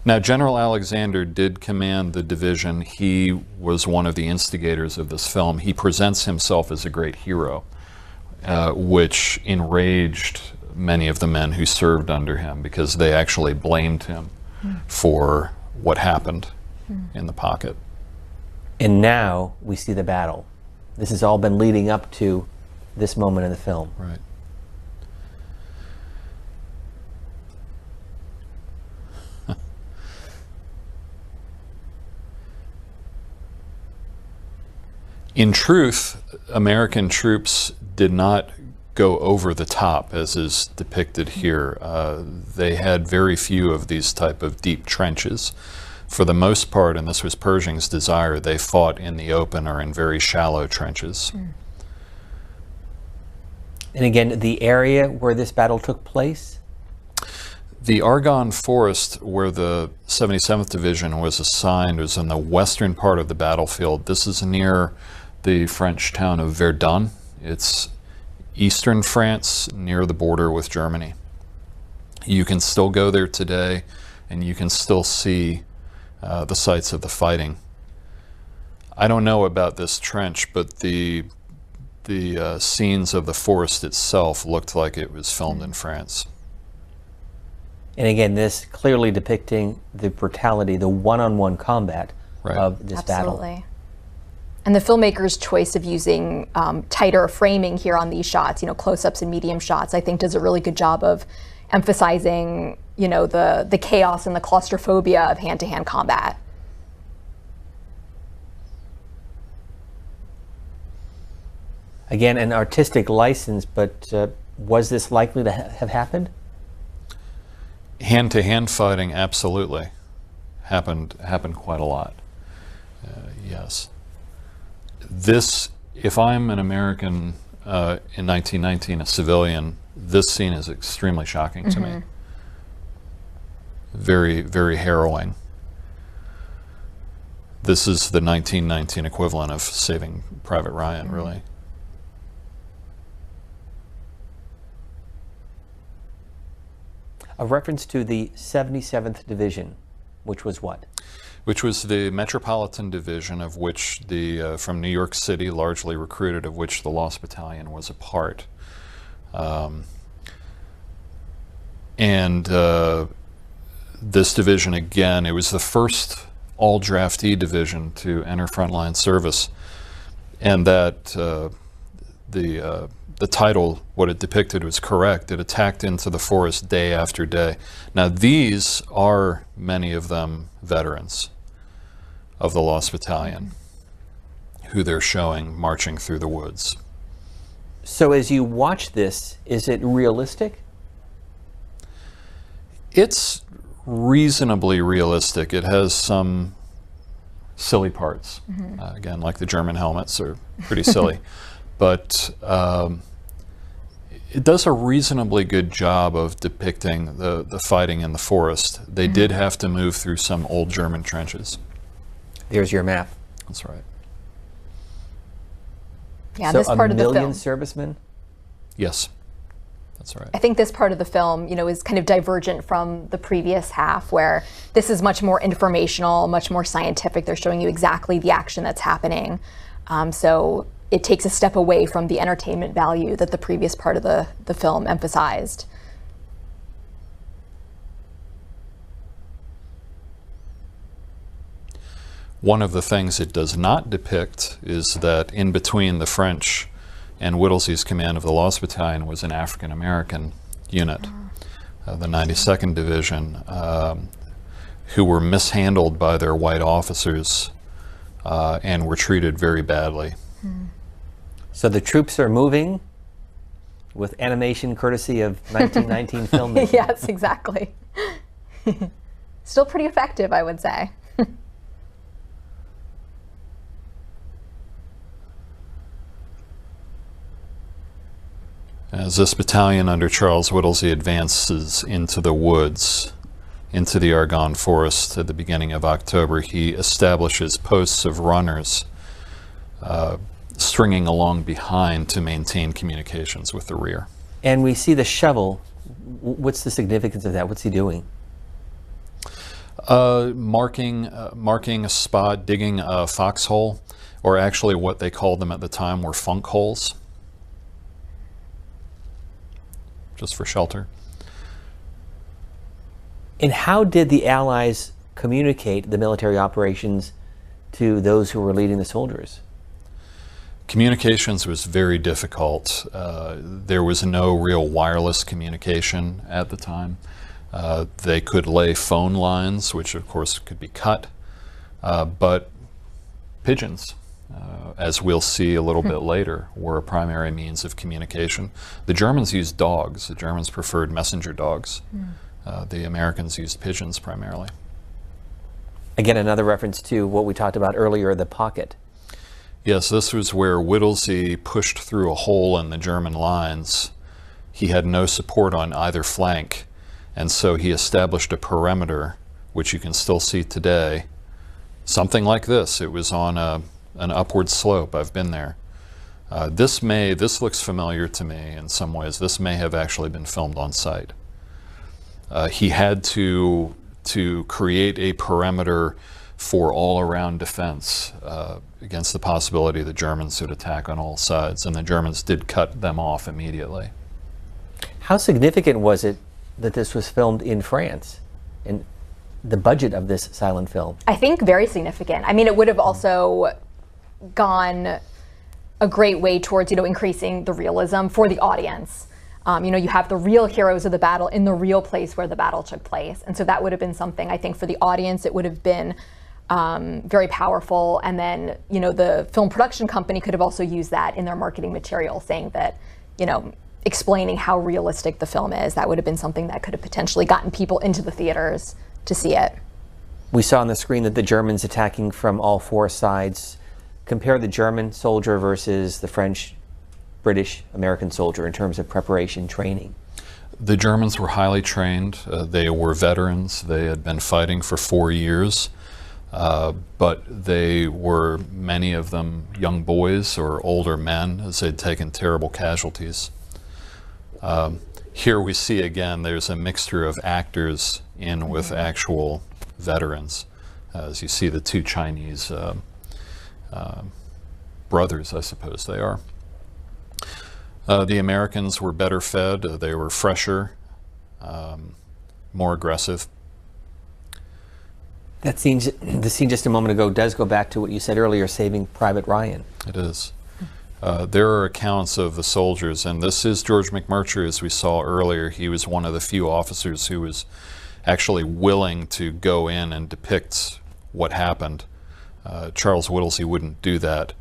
Speaker 2: Now, General Alexander did command the division. He was one of the instigators of this film. He presents himself as a great hero, which enraged many of the men who served under him because they actually blamed him for what happened in the pocket.
Speaker 1: And now we see the battle. This has all been leading up to this moment in the film.
Speaker 2: Right. In truth, American troops did not go over the top, as is depicted here. They had very few of these type of deep trenches. For the most part, and this was Pershing's desire, they fought in the open or in very shallow trenches.
Speaker 1: And again, the area where this battle took place?
Speaker 2: The Argonne Forest, where the 77th Division was assigned, was in the western part of the battlefield. This is near the French town of Verdun. It's eastern France, near the border with Germany. You can still go there today, and you can still see the sites of the fighting. I don't know about this trench, but the scenes of the forest itself looked like it was filmed in France.
Speaker 1: And again, this clearly depicting the brutality, the one-on-one combat of this battle.
Speaker 3: Absolutely. And the filmmaker's choice of using tighter framing here on these shots, you know, close-ups and medium shots, I think does a really good job of emphasizing you know, the chaos and the claustrophobia of hand-to-hand combat.
Speaker 1: Again, an artistic license, but was this likely to have happened?
Speaker 2: Hand-to-hand fighting, absolutely, happened quite a lot. Yes. This, if I'm an American in 1919, a civilian, this scene is extremely shocking to me. Very, very harrowing. This is the 1919 equivalent of Saving Private Ryan, really.
Speaker 1: A reference to the 77th Division, which was what?
Speaker 2: Which was the Metropolitan Division, of which from New York City, largely recruited, of which the Lost Battalion was a part. This division, again, it was the first all-draftee division to enter frontline service, and that the title, what it depicted, was correct. It attacked into the forest day after day. Now, these are, many of them, veterans of the Lost Battalion, who they're showing marching through the woods.
Speaker 1: So as you watch this, is it realistic?
Speaker 2: It's reasonably realistic. It has some silly parts. Again, like the German helmets are pretty silly. But it does a reasonably good job of depicting the fighting in the forest. They did have to move through some old German trenches.
Speaker 1: There's your map.
Speaker 2: That's right.
Speaker 3: Yeah,
Speaker 1: So
Speaker 3: this part of the
Speaker 1: a million
Speaker 3: film.
Speaker 1: servicemen?
Speaker 2: Yes, that's right.
Speaker 3: I think this part of the film, you know, is kind of divergent from the previous half, where this is much more informational, much more scientific. They're showing you exactly the action that's happening. So it takes a step away from the entertainment value that the previous part of the film emphasized.
Speaker 2: One of the things it does not depict is that in between the French and Whittlesey's command of the Lost Battalion was an African-American unit, the 92nd Division, who were mishandled by their white officers and were treated very badly.
Speaker 1: So the troops are moving with animation courtesy of 1919 filmmaking.
Speaker 3: Yes, exactly. Still pretty effective, I would say.
Speaker 2: As this battalion under Charles Whittlesey advances into the woods, into the Argonne forest at the beginning of October, he establishes posts of runners stringing along behind to maintain communications with the rear.
Speaker 1: And we see the shovel. What's the significance of that? What's he doing?
Speaker 2: Marking a spot, digging a foxhole, or actually what they called them at the time were funk holes, just for shelter.
Speaker 1: And how did the Allies communicate the military operations to those who were leading the soldiers?
Speaker 2: Communications was very difficult. There was no real wireless communication at the time. They could lay phone lines, which of course could be cut, but pigeons, as we'll see a little bit later, were a primary means of communication. The Germans used dogs. The Germans preferred messenger dogs. The Americans used pigeons primarily.
Speaker 1: Again, another reference to what we talked about earlier, the pocket.
Speaker 2: Yes, this was where Whittlesey pushed through a hole in the German lines. He had no support on either flank, and so he established a perimeter, which you can still see today. Something like this. It was on an upward slope. I've been there. This looks familiar to me in some ways. This may have actually been filmed on site. He had to create a perimeter for all-around defense against the possibility the Germans would attack on all sides, and the Germans did cut them off immediately.
Speaker 1: How significant was it that this was filmed in France, and the budget of this silent film?
Speaker 3: I think very significant. I mean, it would have also gone a great way towards, you know, increasing the realism for the audience. You have the real heroes of the battle in the real place where the battle took place. And so that would have been something, I think, for the audience, it would have been very powerful. And then, the film production company could have also used that in their marketing material, saying that, explaining how realistic the film is. That would have been something that could have potentially gotten people into the theaters to see it.
Speaker 1: We saw on the screen that the Germans attacking from all four sides. Compare the German soldier versus the French, British, American soldier in terms of preparation, training.
Speaker 2: The Germans were highly trained. They were veterans. They had been fighting for 4 years. But they were, many of them, young boys or older men, as they'd taken terrible casualties. Here we see again there's a mixture of actors in with actual veterans. As you see the two Chinese brothers, I suppose they are. The Americans were better fed, they were fresher, more aggressive.
Speaker 1: The scene just a moment ago does go back to what you said earlier, Saving Private Ryan.
Speaker 2: It is. There are accounts of the soldiers, and this is George McMurtry, as we saw earlier. He was one of the few officers who was actually willing to go in and depict what happened. Charles Whittlesey wouldn't do that.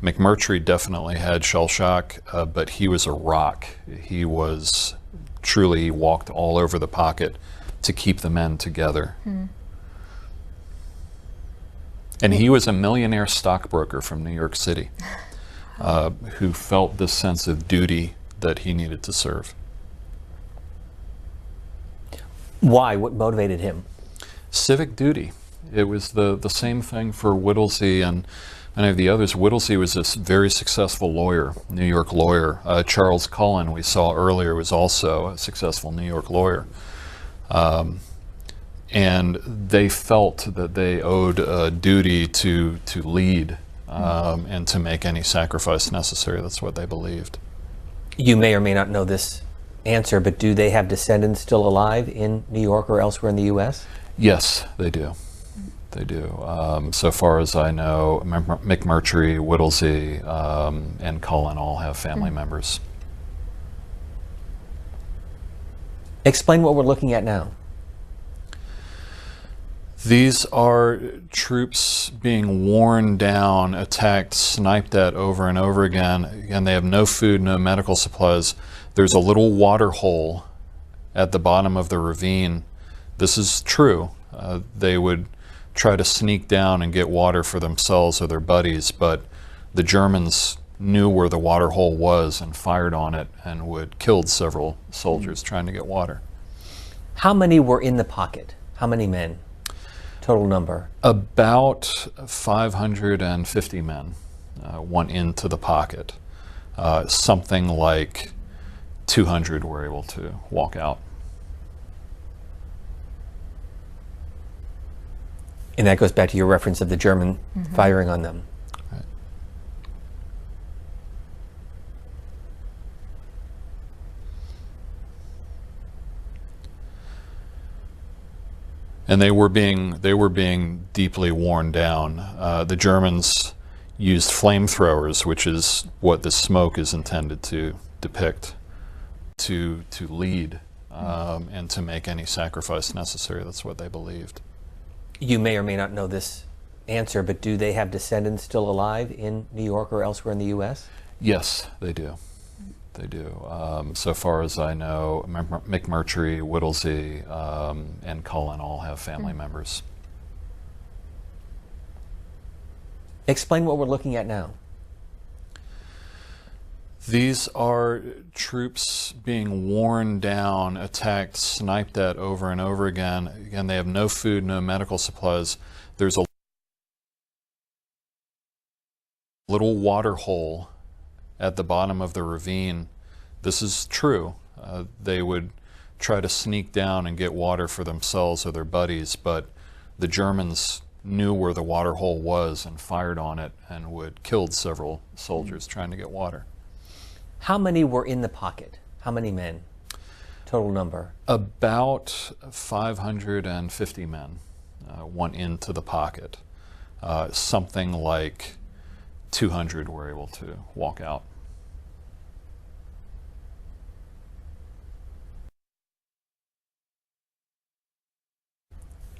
Speaker 2: McMurtry definitely had shell shock, but he was a rock. He walked all over the pocket to keep the men together. And he was a millionaire stockbroker from New York City who felt this sense of duty that he needed to serve.
Speaker 1: Why? What motivated him?
Speaker 2: Civic duty. It was the same thing for Whittlesey and many of the others. Whittlesey was a very successful lawyer, New York lawyer. Charles Cullen, we saw earlier, was also a successful New York lawyer. And they felt that they owed a duty to lead and to make any sacrifice necessary. That's what they believed.
Speaker 1: You may or may not know this answer, but do they have descendants still alive in New York or elsewhere in the U.S.?
Speaker 2: Yes, they do. They do. So far as I know, McMurtry, Whittlesey, and Cullen all have family members.
Speaker 1: Explain what we're looking at now.
Speaker 2: These are troops being worn down, attacked, sniped at over and over again. Again, they have no food, no medical supplies. There's a little water hole at the bottom of the ravine. This is true. They would try to sneak down and get water for themselves or their buddies, but the Germans knew where the water hole was and fired on it and would killed several soldiers trying to get water.
Speaker 1: How many were in the pocket? How many men? Total number?
Speaker 2: About 550 men went into the pocket. Something like 200 were able to walk out.
Speaker 1: And that goes back to your reference of the German firing on them.
Speaker 2: Right. And they were being deeply worn down. The Germans used flamethrowers, which is what the smoke is intended to depict, to lead and to make any sacrifice necessary. That's what they believed.
Speaker 1: You may or may not know this answer, but do they have descendants still alive in New York or elsewhere in the U.S.?
Speaker 2: Yes, they do. They do. So far as I know, McMurtry, Whittlesey, and Cullen all have family members.
Speaker 1: Explain what we're looking at now.
Speaker 2: These are troops being worn down, attacked, sniped at over and over again. Again, they have no food, no medical supplies. There's a little water hole at the bottom of the ravine. This is true. They would try to sneak down and get water for themselves or their buddies, but the Germans knew where the water hole was and fired on it and would killed several soldiers trying to get water.
Speaker 1: How many were in the pocket? How many men? Total number?
Speaker 2: About 550 men went into the pocket. Something like 200 were able to walk out.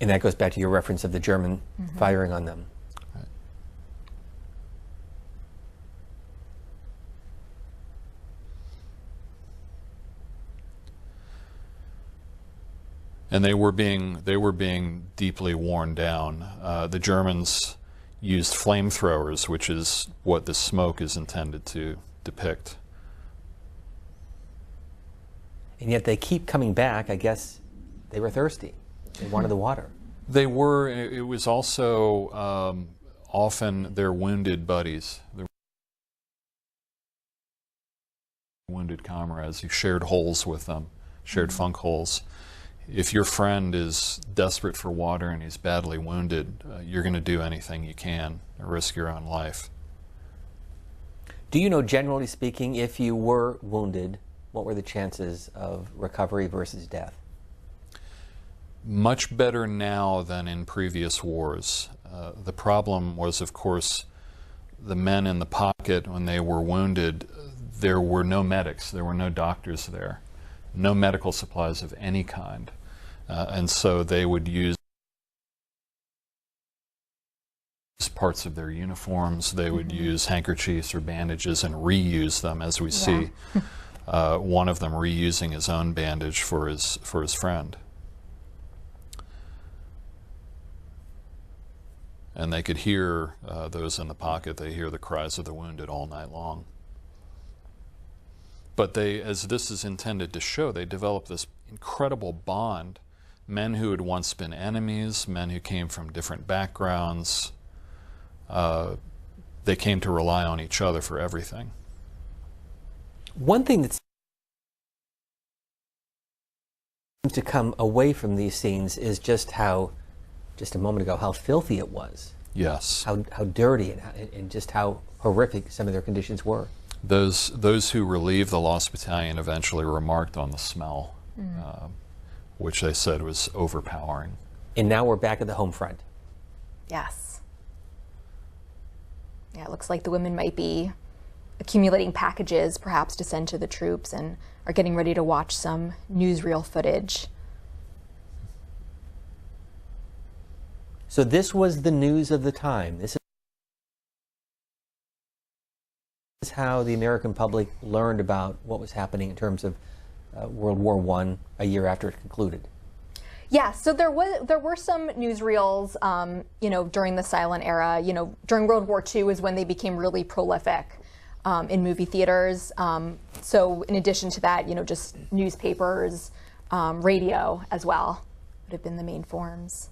Speaker 1: And that goes back to your reference of the German firing on them.
Speaker 2: Right. And they were being deeply worn down. The Germans used flamethrowers, which is what the smoke is intended to depict.
Speaker 1: And yet they keep coming back. I guess they were thirsty. They wanted the water.
Speaker 2: They were. It was also often their wounded buddies, their wounded comrades who shared holes with them, shared funk holes. If your friend is desperate for water and he's badly wounded, you're going to do anything you can to risk your own life.
Speaker 1: Do you know, generally speaking, if you were wounded, what were the chances of recovery versus death?
Speaker 2: Much better now than in previous wars. The problem was, of course, the men in the pocket when they were wounded. There were no medics, there were no doctors there, no medical supplies of any kind. And so they would use parts of their uniforms, they would use handkerchiefs or bandages and reuse them, as we see one of them reusing his own bandage for his friend. And they could hear those in the pocket, they hear the cries of the wounded all night long. But they, as this is intended to show, they developed this incredible bond. Men who had once been enemies, men who came from different backgrounds, they came to rely on each other for everything.
Speaker 1: One thing that seems to come away from these scenes is just how, just a moment ago, how filthy it was.
Speaker 2: Yes.
Speaker 1: How dirty and just how horrific some of their conditions were.
Speaker 2: Those who relieved the Lost Battalion eventually remarked on the smell, which they said was overpowering.
Speaker 1: And now we're back at the home front.
Speaker 3: Yes. Yeah, it looks like the women might be accumulating packages, perhaps to send to the troops, and are getting ready to watch some newsreel footage.
Speaker 1: So this was the news of the time. This is how the American public learned about what was happening in terms of World War I a year after it concluded.
Speaker 3: Yeah, so there were some newsreels, during the silent era. During World War II is when they became really prolific in movie theaters. So in addition to that, just newspapers, radio as well would have been the main forms.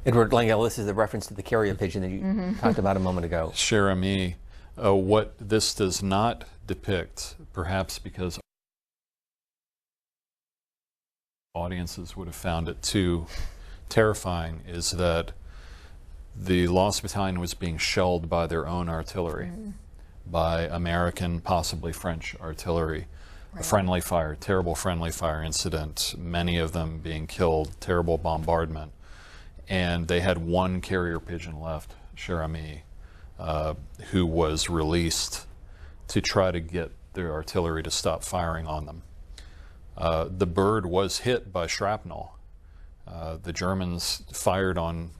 Speaker 1: Edward Langell, this is the reference to the carrier pigeon that you talked about a moment ago.
Speaker 2: Cher ami. What this does not depict, perhaps because audiences would have found it too terrifying, is that the Lost Battalion was being shelled by their own artillery, by American, possibly French artillery. A friendly fire, terrible friendly fire incident, many of them being killed, terrible bombardment. And they had one carrier pigeon left, Cher ami, who was released to try to get their artillery to stop firing on them. The bird was hit by shrapnel. The Germans fired on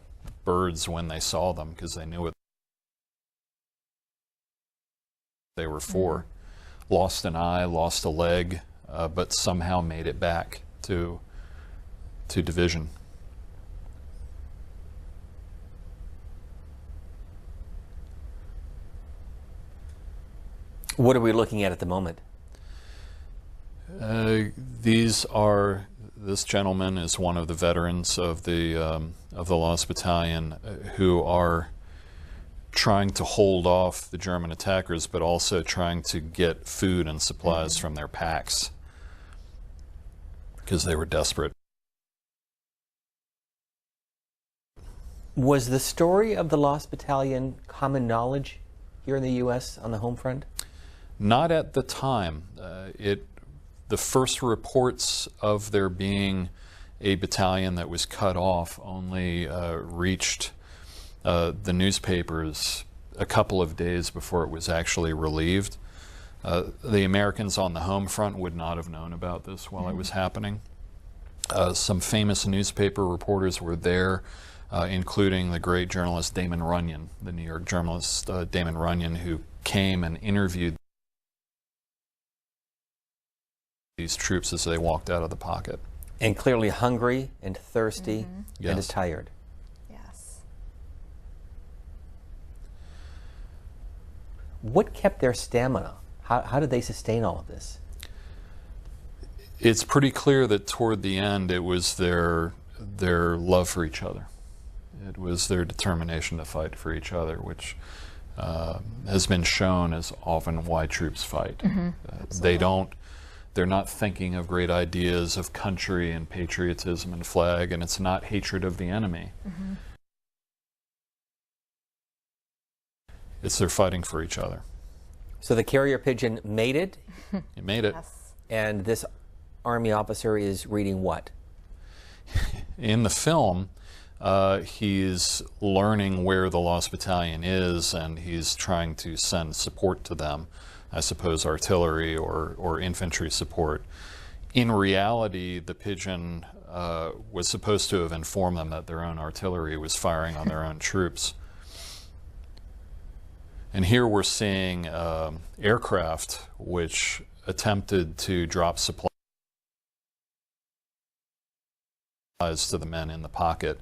Speaker 2: birds when they saw them because they knew what they were for. Lost an eye, lost a leg, but somehow made it back to division.
Speaker 1: What are we looking at the moment?
Speaker 2: This gentleman is one of the veterans of the Lost Battalion who are trying to hold off the German attackers, but also trying to get food and supplies from their packs because they were desperate.
Speaker 1: Was the story of the Lost Battalion common knowledge here in the U.S. on the home front?
Speaker 2: Not at the time. The first reports of there being a battalion that was cut off only reached the newspapers a couple of days before it was actually relieved. The Americans on the home front would not have known about this while it was happening. Some famous newspaper reporters were there, including the great journalist Damon Runyon, the New York journalist Damon Runyon, who came and interviewed these troops as they walked out of the pocket.
Speaker 1: And clearly hungry and thirsty
Speaker 2: Yes.
Speaker 1: and tired.
Speaker 3: Yes.
Speaker 1: What kept their stamina? How did they sustain all of this?
Speaker 2: It's pretty clear that toward the end it was their love for each other. It was their determination to fight for each other, which has been shown as often why troops fight. They're not thinking of great ideas of country and patriotism and flag, and it's not hatred of the enemy. It's they're fighting for each other.
Speaker 1: So the carrier pigeon made it,
Speaker 2: It made it.
Speaker 3: Yes.
Speaker 1: and this Army officer is reading what?
Speaker 2: In the film, he's learning where the Lost Battalion is, and he's trying to send support to them. I suppose artillery or infantry support. In reality, the pigeon was supposed to have informed them that their own artillery was firing on their own troops. And here we're seeing aircraft which attempted to drop supplies to the men in the pocket.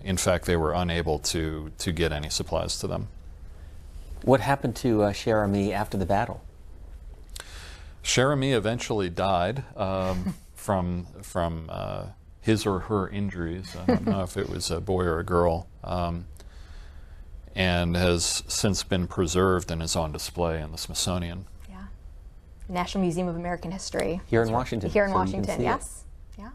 Speaker 2: In fact, they were unable to get any supplies to them.
Speaker 1: What happened to Cher Ami after the battle?
Speaker 2: Cher Ami eventually died from his or her injuries. I don't know if it was a boy or a girl, and has since been preserved and is on display in the Smithsonian.
Speaker 3: Yeah. National Museum of American History.
Speaker 1: Here in Washington.
Speaker 3: Here in
Speaker 1: so you can
Speaker 3: Washington,
Speaker 1: see it.
Speaker 3: yes. Yeah.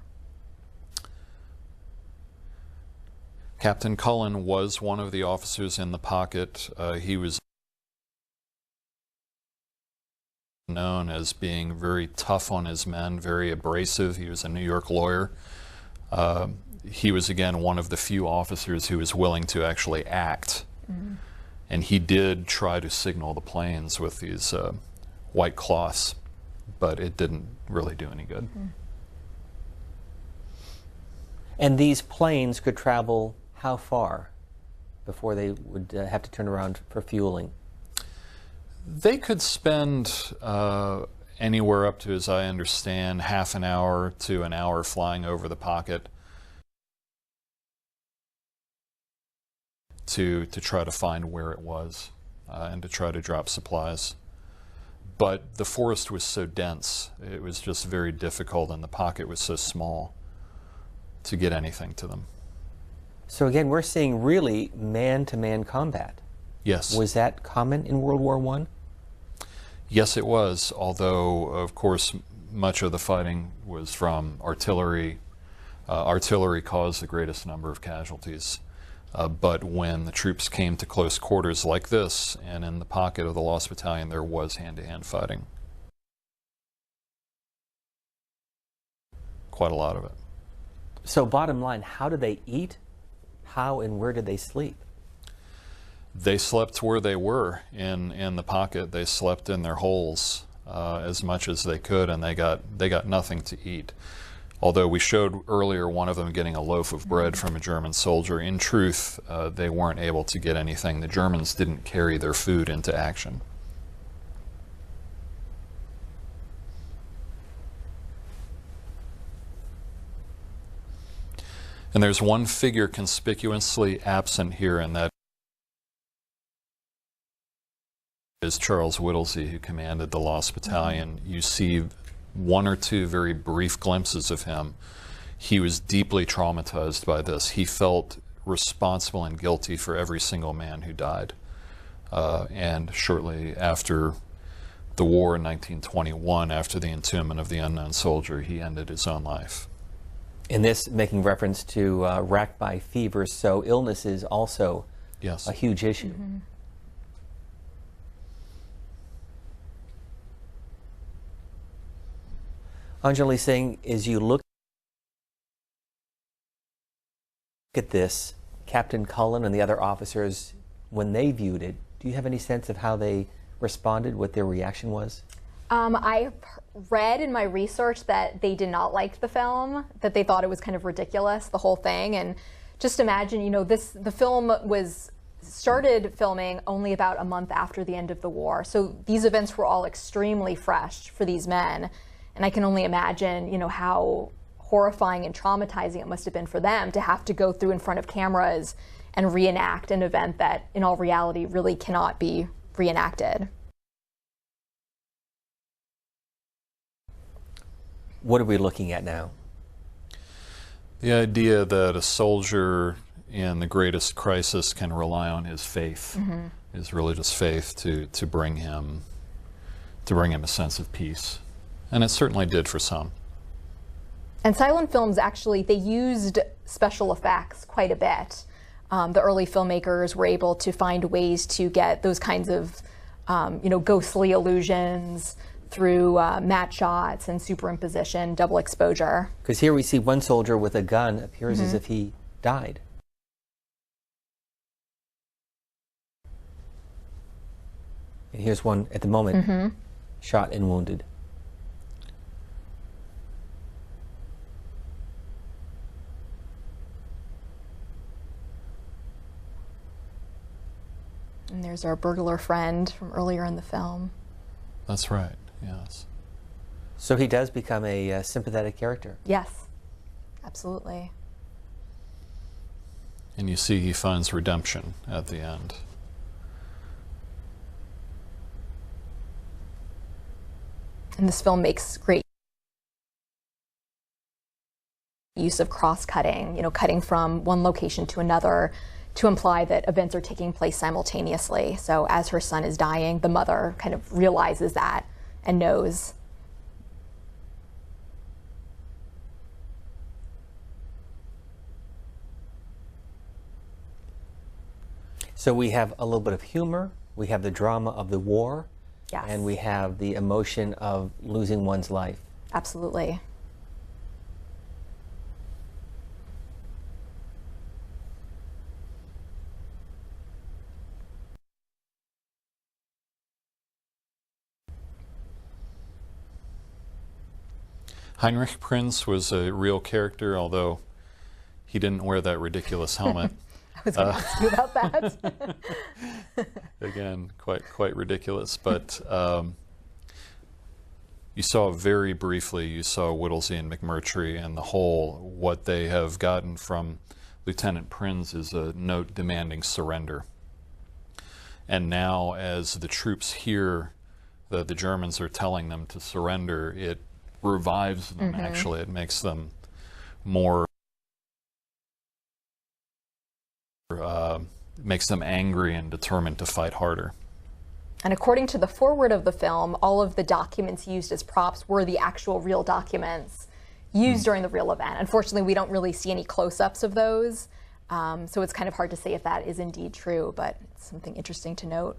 Speaker 2: Captain Cullen was one of the officers in the pocket. He was known as being very tough on his men, very abrasive. He was a New York lawyer. He was, again, one of the few officers who was willing to actually act. And he did try to signal the planes with these white cloths, but it didn't really do any good.
Speaker 1: And these planes could travel how far before they would have to turn around for fueling?
Speaker 2: They could spend anywhere up to, as I understand, half an hour to an hour flying over the pocket to try to find where it was and to try to drop supplies. But the forest was so dense, it was just very difficult, and the pocket was so small to get anything to them.
Speaker 1: So again, we're seeing really man-to-man combat.
Speaker 2: Yes.
Speaker 1: Was that common in World War I?
Speaker 2: Yes, it was, although, of course, much of the fighting was from artillery. Artillery caused the greatest number of casualties. But when the troops came to close quarters like this, and in the pocket of the Lost Battalion, there was hand-to-hand fighting. Quite a lot of it.
Speaker 1: So bottom line, how did they eat? How and where did they sleep?
Speaker 2: They slept where they were in the pocket. They slept in their holes as much as they could, and they got nothing to eat. Although we showed earlier one of them getting a loaf of bread from a German soldier, in truth, they weren't able to get anything. The Germans didn't carry their food into action. And there's one figure conspicuously absent here, and that is Charles Whittlesey, who commanded the Lost Battalion. You see one or two very brief glimpses of him. He was deeply traumatized by this. He felt responsible and guilty for every single man who died. And shortly after the war in 1921, after the entombment of the unknown soldier, he ended his own life.
Speaker 1: And this making reference to racked by fever, so illness is also
Speaker 2: Yes.
Speaker 1: a huge issue. Anjali Singh, as you look at this, Captain Cullen and the other officers, when they viewed it, do you have any sense of how they responded, what their reaction was?
Speaker 3: I read in my research that they did not like the film, that they thought it was kind of ridiculous, the whole thing. And just imagine, you know, the film was started filming only about a month after the end of the war. So these events were all extremely fresh for these men. And I can only imagine, you know, how horrifying and traumatizing it must have been for them to have to go through in front of cameras and reenact an event that in all reality really cannot be reenacted.
Speaker 1: What are we looking at now?
Speaker 2: The idea that a soldier in the greatest crisis can rely on his faith, his religious faith, to bring him a sense of peace, and it certainly did for some.
Speaker 3: And silent films, actually, they used special effects quite a bit. The early filmmakers were able to find ways to get those kinds of, you know, ghostly illusions through matte shots and superimposition, double exposure.
Speaker 1: Because here we see one soldier with a gun, appears as if he died. And here's one at the moment, shot and wounded.
Speaker 3: And there's our burglar friend from earlier in the film.
Speaker 2: That's right, yes.
Speaker 1: So he does become a sympathetic character.
Speaker 3: Yes, absolutely.
Speaker 2: And you see he finds redemption at the end.
Speaker 3: And this film makes great use of cross-cutting, you know, cutting from one location to another to imply that events are taking place simultaneously. So as her son is dying, the mother kind of realizes that and knows.
Speaker 1: So we have a little bit of humor, we have the drama of the war,
Speaker 3: Yes.
Speaker 1: and we have the emotion of losing one's life.
Speaker 3: Absolutely.
Speaker 2: Heinrich Prinz was a real character, although he didn't wear that ridiculous helmet.
Speaker 3: I was going to ask you about that.
Speaker 2: Again, quite ridiculous. But you saw very briefly, you saw Whittlesey and McMurtry and the whole. What they have gotten from Lieutenant Prinz is a note demanding surrender. And now, as the troops hear that the Germans are telling them to surrender, it revives them, actually. It makes them more, makes them angry and determined to fight harder.
Speaker 3: And according to the foreword of the film, all of the documents used as props were the actual real documents used during the real event. Unfortunately, we don't really see any close-ups of those, so it's kind of hard to say if that is indeed true, but it's something interesting to note.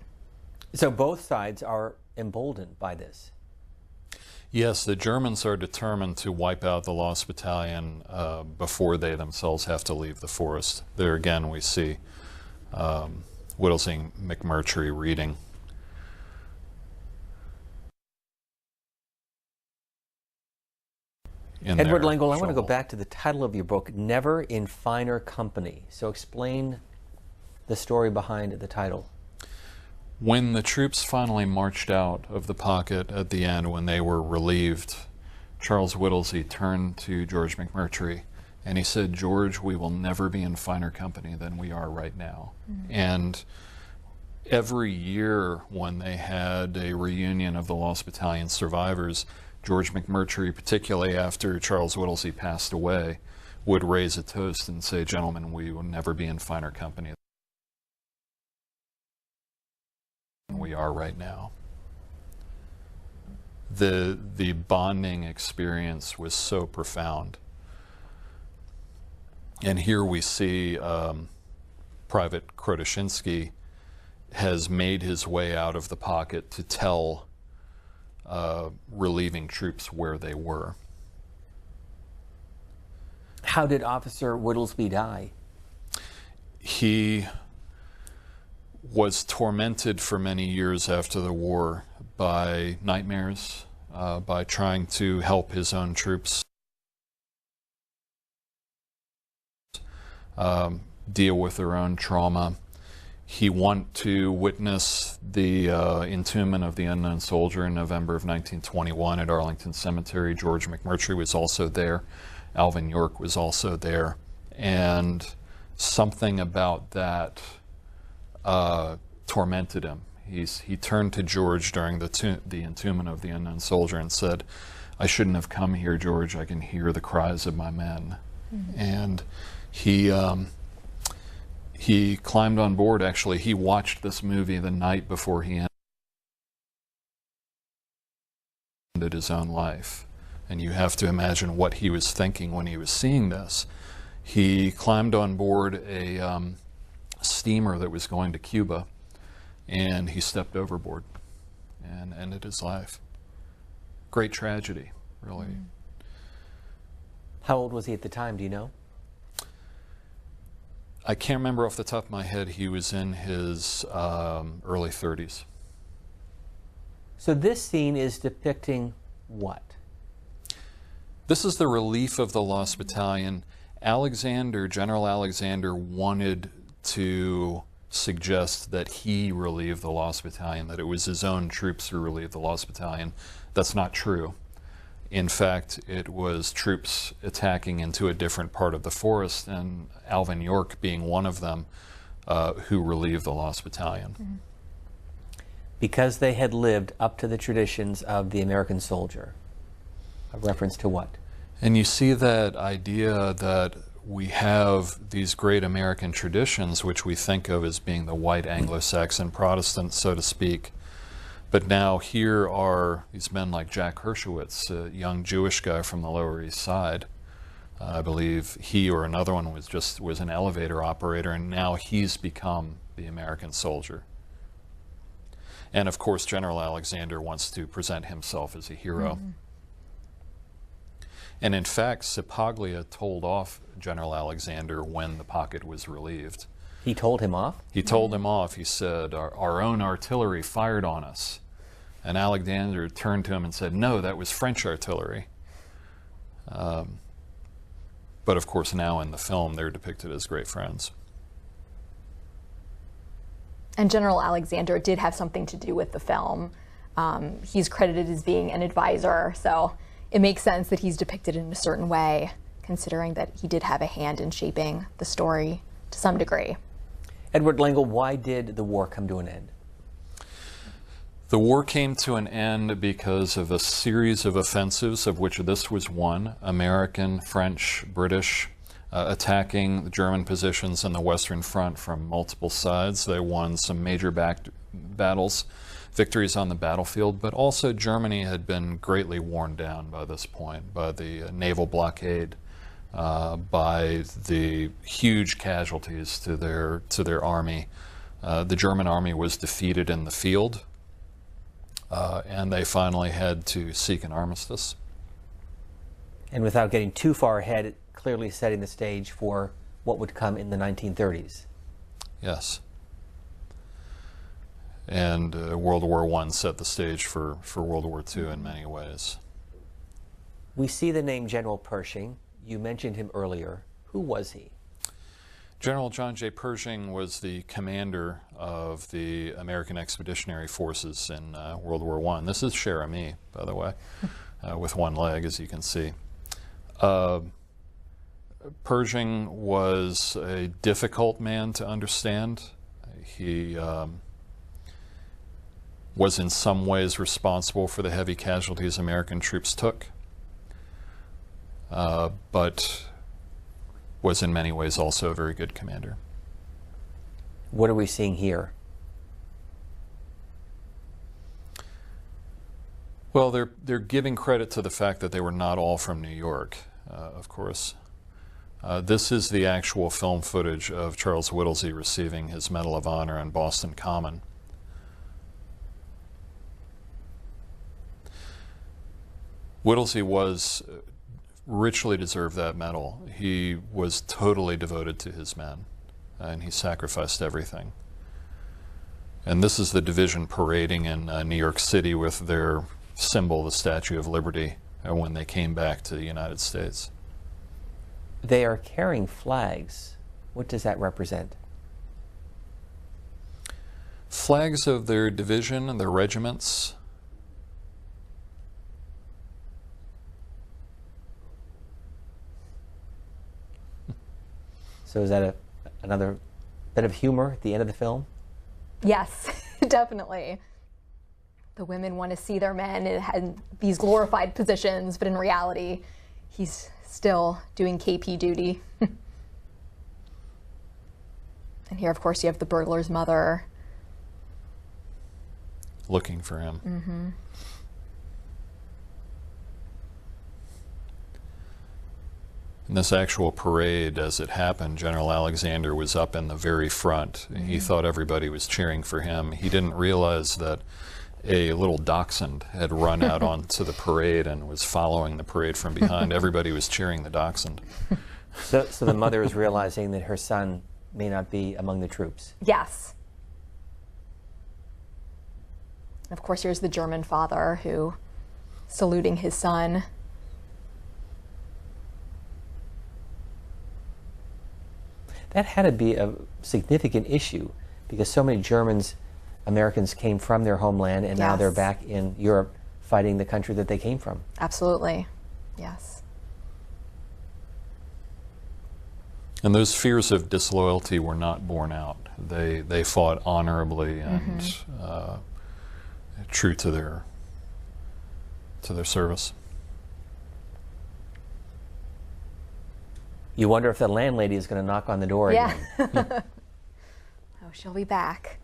Speaker 1: So both sides are emboldened by this.
Speaker 2: Yes, the Germans are determined to wipe out the Lost Battalion before they themselves have to leave the forest. There again we see Whittlesey and McMurtry reading.
Speaker 1: Edward Lengel, I want to go back to the title of your book, Never in Finer Company. So explain the story behind the title.
Speaker 2: When the troops finally marched out of the pocket at the end, when they were relieved, Charles Whittlesey turned to George McMurtry and he said, "George, we will never be in finer company than we are right now." And every year when they had a reunion of the Lost Battalion survivors, George McMurtry, particularly after Charles Whittlesey passed away, would raise a toast and say, "Gentlemen, we will never be in finer company than we are right now." The bonding experience was so profound. And here we see Private Krotoshinsky has made his way out of the pocket to tell relieving troops where they were.
Speaker 1: How did Officer Whittlesey die?
Speaker 2: He was tormented for many years after the war by nightmares, by trying to help his own troops deal with their own trauma. He went to witness the entombment of the unknown soldier in November of 1921 at Arlington Cemetery. George McMurtry was also there. Alvin York was also there. And something about that tormented him. He turned to George during the entombment of the unknown soldier and said, "I shouldn't have come here, George. I can hear the cries of my men." Mm-hmm. And he climbed on board. Actually, he watched this movie the night before he ended his own life. And you have to imagine what he was thinking when he was seeing this. He climbed on board a steamer that was going to Cuba, and he stepped overboard and ended his life. Great tragedy, really. Mm.
Speaker 1: How old was he at the time, do you know?
Speaker 2: I can't remember off the top of my head. He was in his early 30s.
Speaker 1: So this scene is depicting what?
Speaker 2: This is the relief of the Lost Battalion. General Alexander wanted to suggest that he relieved the Lost Battalion, that it was his own troops who relieved the Lost Battalion. That's not true. In fact, it was troops attacking into a different part of the forest, and Alvin York being one of them, who relieved the Lost Battalion.
Speaker 1: Mm-hmm. Because they had lived up to the traditions of the American soldier. A reference to what?
Speaker 2: And you see that idea that we have these great American traditions, which we think of as being the white Anglo-Saxon Protestants, so to speak. But now here are these men like Jack Hershowitz, a young Jewish guy from the Lower East Side. I believe he or another one was an elevator operator, and now he's become the American soldier. And of course, General Alexander wants to present himself as a hero. Mm-hmm. And in fact, Cipaglia told off General Alexander when the pocket was relieved.
Speaker 1: He told him off?
Speaker 2: He told him off. He said, our own artillery fired on us. And Alexander turned to him and said, "No, that was French artillery." But of course, now in the film, they're depicted as great friends.
Speaker 3: And General Alexander did have something to do with the film. He's credited as being an advisor, so it makes sense that he's depicted in a certain way, considering that he did have a hand in shaping the story to some degree.
Speaker 1: Edward Langle, why did the war come to an end?
Speaker 2: The war came to an end because of a series of offensives, of which this was one: American, French, British, attacking the German positions in the Western Front from multiple sides. They won some major battles, victories on the battlefield, but also Germany had been greatly worn down by this point, by the naval blockade, by the huge casualties to their army. The German army was defeated in the field, and they finally had to seek an armistice.
Speaker 1: And without getting too far ahead, it clearly setting the stage for what would come in the 1930s.
Speaker 2: Yes. And World War I set the stage for World War II in many ways.
Speaker 1: We see the name General Pershing. You mentioned him earlier. Who was he?
Speaker 2: General John J. Pershing was the commander of the American Expeditionary Forces in World War I. This is Cher Ami, by the way, with one leg, as you can see. Pershing was a difficult man to understand. He was in some ways responsible for the heavy casualties American troops took, but was in many ways also a very good commander.
Speaker 1: What are we seeing here?
Speaker 2: Well, they're giving credit to the fact that they were not all from New York, of course. This is the actual film footage of Charles Whittlesey receiving his Medal of Honor on Boston Common. Whittlesey richly deserved that medal. He was totally devoted to his men, and he sacrificed everything. And this is the division parading in New York City with their symbol, the Statue of Liberty, when they came back to the United States.
Speaker 1: They are carrying flags. What does that represent?
Speaker 2: Flags of their division and their regiments.
Speaker 1: So is that another bit of humor at the end of the film?
Speaker 3: Yes, definitely. The women want to see their men in these glorified positions, but in reality, he's still doing KP duty. And here, of course, you have the burglar's mother.
Speaker 2: Looking for him.
Speaker 3: Mm-hmm.
Speaker 2: In this actual parade, as it happened, General Alexander was up in the very front. Mm-hmm. He thought everybody was cheering for him. He didn't realize that a little dachshund had run out onto the parade and was following the parade from behind. Everybody was cheering the dachshund.
Speaker 1: So the mother is realizing that her son may not be among the troops.
Speaker 3: Yes. Of course, here's the German father who saluting his son.
Speaker 1: That had to be a significant issue because so many Americans came from their homeland and now they're back in Europe fighting the country that they came from.
Speaker 3: Absolutely. Yes.
Speaker 2: And those fears of disloyalty were not borne out. They fought honorably and true to their service.
Speaker 1: You wonder if the landlady is going to knock on the door again.
Speaker 3: Oh, she'll be back.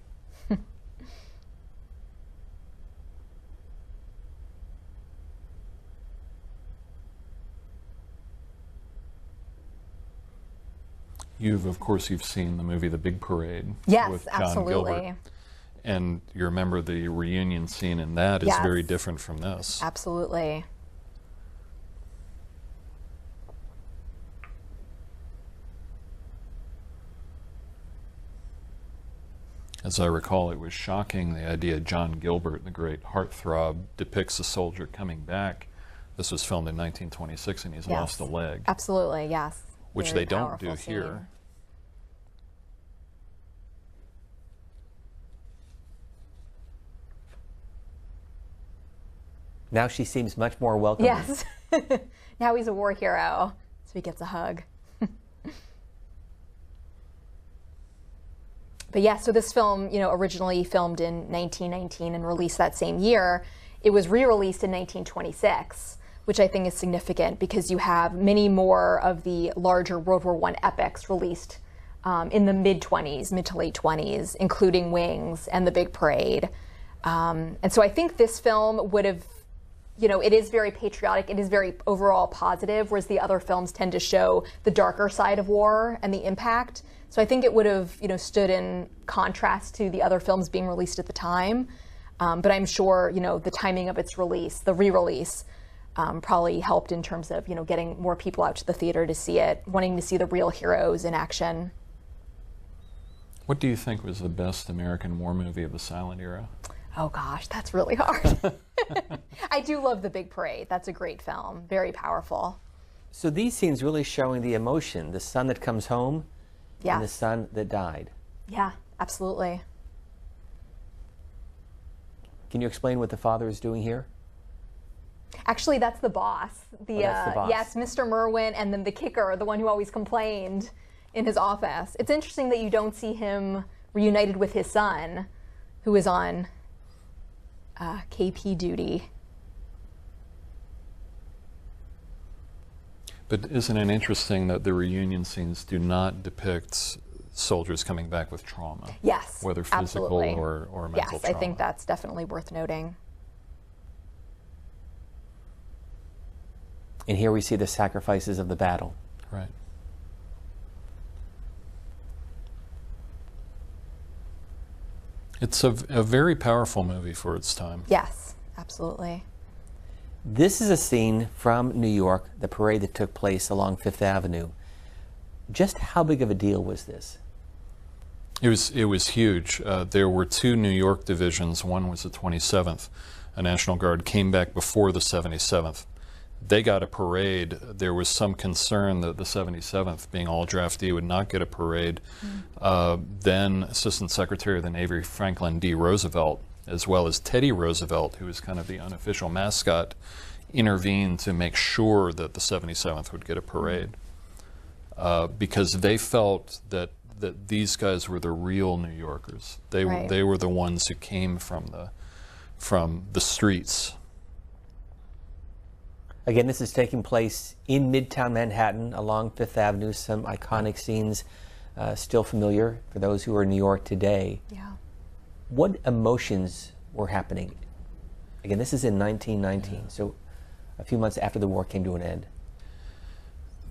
Speaker 2: Of course, you've seen the movie The Big Parade with John
Speaker 3: absolutely.
Speaker 2: Gilbert. And you remember the reunion scene in that is very different from this.
Speaker 3: Absolutely.
Speaker 2: As I recall, it was shocking, the idea John Gilbert, the great heartthrob, depicts a soldier coming back. This was filmed in 1926 and he's lost a leg.
Speaker 3: Absolutely, yes.
Speaker 2: Which
Speaker 3: Very
Speaker 2: they don't do
Speaker 3: scene.
Speaker 2: here.
Speaker 1: Now she seems much more welcoming.
Speaker 3: Yes. Now he's a war hero, so he gets a hug. But yeah, so this film, originally filmed in 1919 and released that same year, it was re-released in 1926, which I think is significant because you have many more of the larger World War I epics released in the mid to late 20s, including Wings and The Big Parade. And so I think this film would have, it is very patriotic, it is very overall positive, whereas the other films tend to show the darker side of war and the impact. So I think it would have, stood in contrast to the other films being released at the time. But I'm sure, the timing of its release, the re-release, probably helped in terms of, getting more people out to the theater to see it, wanting to see the real heroes in action.
Speaker 2: What do you think was the best American war movie of the silent era?
Speaker 3: Oh gosh, that's really hard. I do love The Big Parade. That's a great film, very powerful.
Speaker 1: So these scenes really showing the emotion, the son that comes home and the son that died.
Speaker 3: Yeah, absolutely.
Speaker 1: Can you explain what the father is doing here?
Speaker 3: Actually, that's the boss.
Speaker 1: That's the boss.
Speaker 3: Yes, Mr. Merwin, and then the kicker, the one who always complained in his office. It's interesting that you don't see him reunited with his son, who is on KP duty.
Speaker 2: But isn't it interesting that the reunion scenes do not depict soldiers coming back with trauma?
Speaker 3: Yes,
Speaker 2: whether physical or mental
Speaker 3: yes,
Speaker 2: trauma.
Speaker 3: I think that's definitely worth noting.
Speaker 1: And here we see the sacrifices of the battle.
Speaker 2: Right. It's a very powerful movie for its time.
Speaker 3: Yes, absolutely.
Speaker 1: This is a scene from New York, the parade that took place along Fifth Avenue. Just how big of a deal was this?
Speaker 2: It was huge. There were two New York divisions. One was the 27th. A National Guard came back before the 77th. They got a parade. There was some concern that the 77th, being all draftee, would not get a parade. Then Assistant Secretary of the Navy Franklin D. Roosevelt, as well as Teddy Roosevelt, who was kind of the unofficial mascot, intervened to make sure that the 77th would get a parade, because they felt that these guys were the real New Yorkers. They were the ones who came from the streets.
Speaker 1: Again, this is taking place in Midtown Manhattan along Fifth Avenue. Some iconic scenes still familiar for those who are in New York today.
Speaker 3: Yeah.
Speaker 1: What emotions were happening? Again, this is in 1919, so a few months after the war came to an end.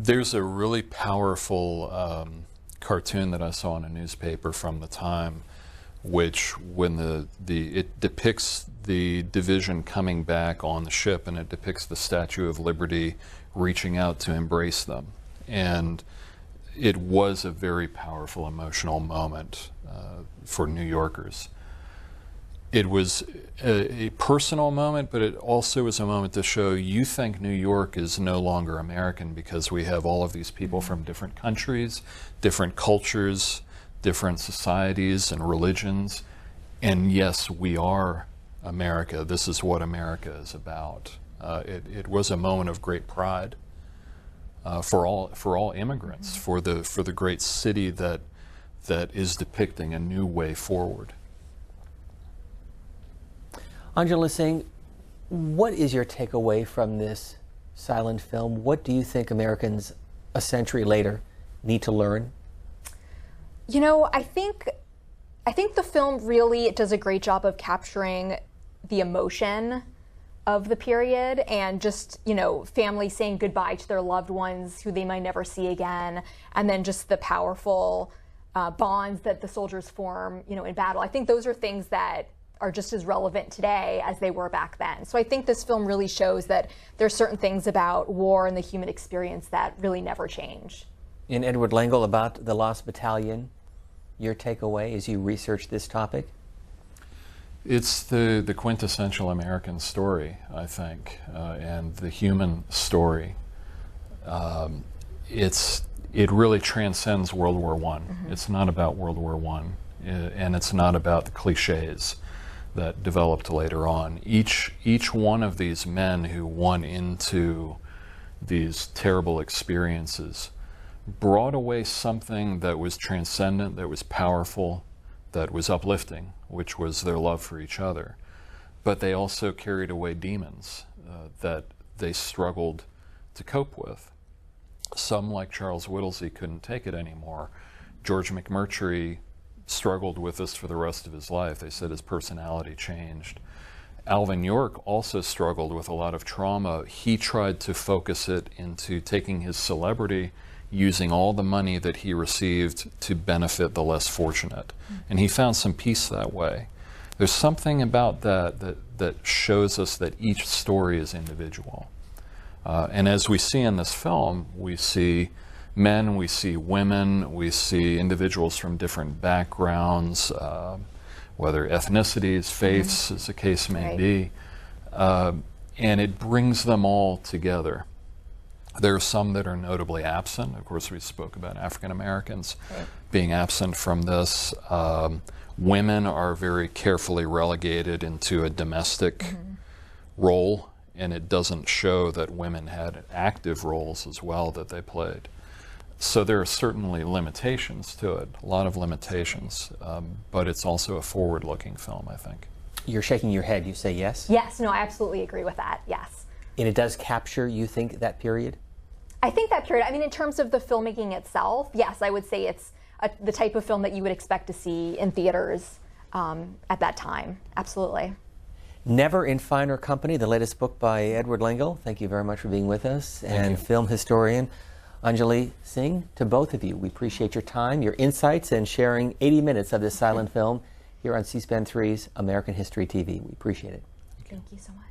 Speaker 2: There's a really powerful cartoon that I saw in a newspaper from the time, which when it depicts the division coming back on the ship, and it depicts the Statue of Liberty reaching out to embrace them. And it was a very powerful emotional moment for New Yorkers. It was a personal moment, but it also was a moment to show you think New York is no longer American because we have all of these people from different countries, different cultures, different societies and religions. And yes, we are America. This is what America is about. It was a moment of great pride for all immigrants, for the great city that is depicting a new way forward.
Speaker 1: Anjali Singh, what is your takeaway from this silent film? What do you think Americans a century later need to learn?
Speaker 3: You know, I think the film really does a great job of capturing the emotion of the period, and just, you know, families saying goodbye to their loved ones who they might never see again, and then just the powerful bonds that the soldiers form, you know, in battle. I think those are things that are just as relevant today as they were back then. So I think this film really shows that there's certain things about war and the human experience that really never change.
Speaker 1: And Edward Lengel, about the Lost Battalion, your takeaway as you research this topic?
Speaker 2: It's the quintessential American story, I think, and the human story. It really transcends World War I. It's not about World War I, and it's not about the cliches that developed later on. Each one of these men who went into these terrible experiences brought away something that was transcendent, that was powerful, that was uplifting, which was their love for each other. But they also carried away demons that they struggled to cope with. Some, like Charles Whittlesey, couldn't take it anymore. George McMurtry struggled with this for the rest of his life. They said his personality changed. Alvin York also struggled with a lot of trauma. He tried to focus it into taking his celebrity, using all the money that he received to benefit the less fortunate. And he found some peace that way. There's something about that shows us that each story is individual. And as we see in this film, we see men, we see women, we see individuals from different backgrounds, whether ethnicities, faiths, as the case may be, and it brings them all together. There are some that are notably absent. Of course, we spoke about African Americans being absent from this. Women are very carefully relegated into a domestic role, and it doesn't show that women had active roles as well that they played. So there are certainly limitations to it, a lot of limitations, but it's also a forward-looking film, I think.
Speaker 1: You're shaking your head. You say yes?
Speaker 3: Yes, no, I absolutely agree with that, yes.
Speaker 1: And it does capture, you think, that period?
Speaker 3: I think that period, I mean, in terms of the filmmaking itself, yes, I would say it's the type of film that you would expect to see in theaters at that time, absolutely.
Speaker 1: Never in Finer Company, the latest book by Edward Lengel. Thank you very much for being with us. And film historian Anjali Singh, to both of you, we appreciate your time, your insights, and sharing 80 minutes of this silent film here on C-SPAN 3's American History TV. We appreciate it.
Speaker 3: Thank you so much.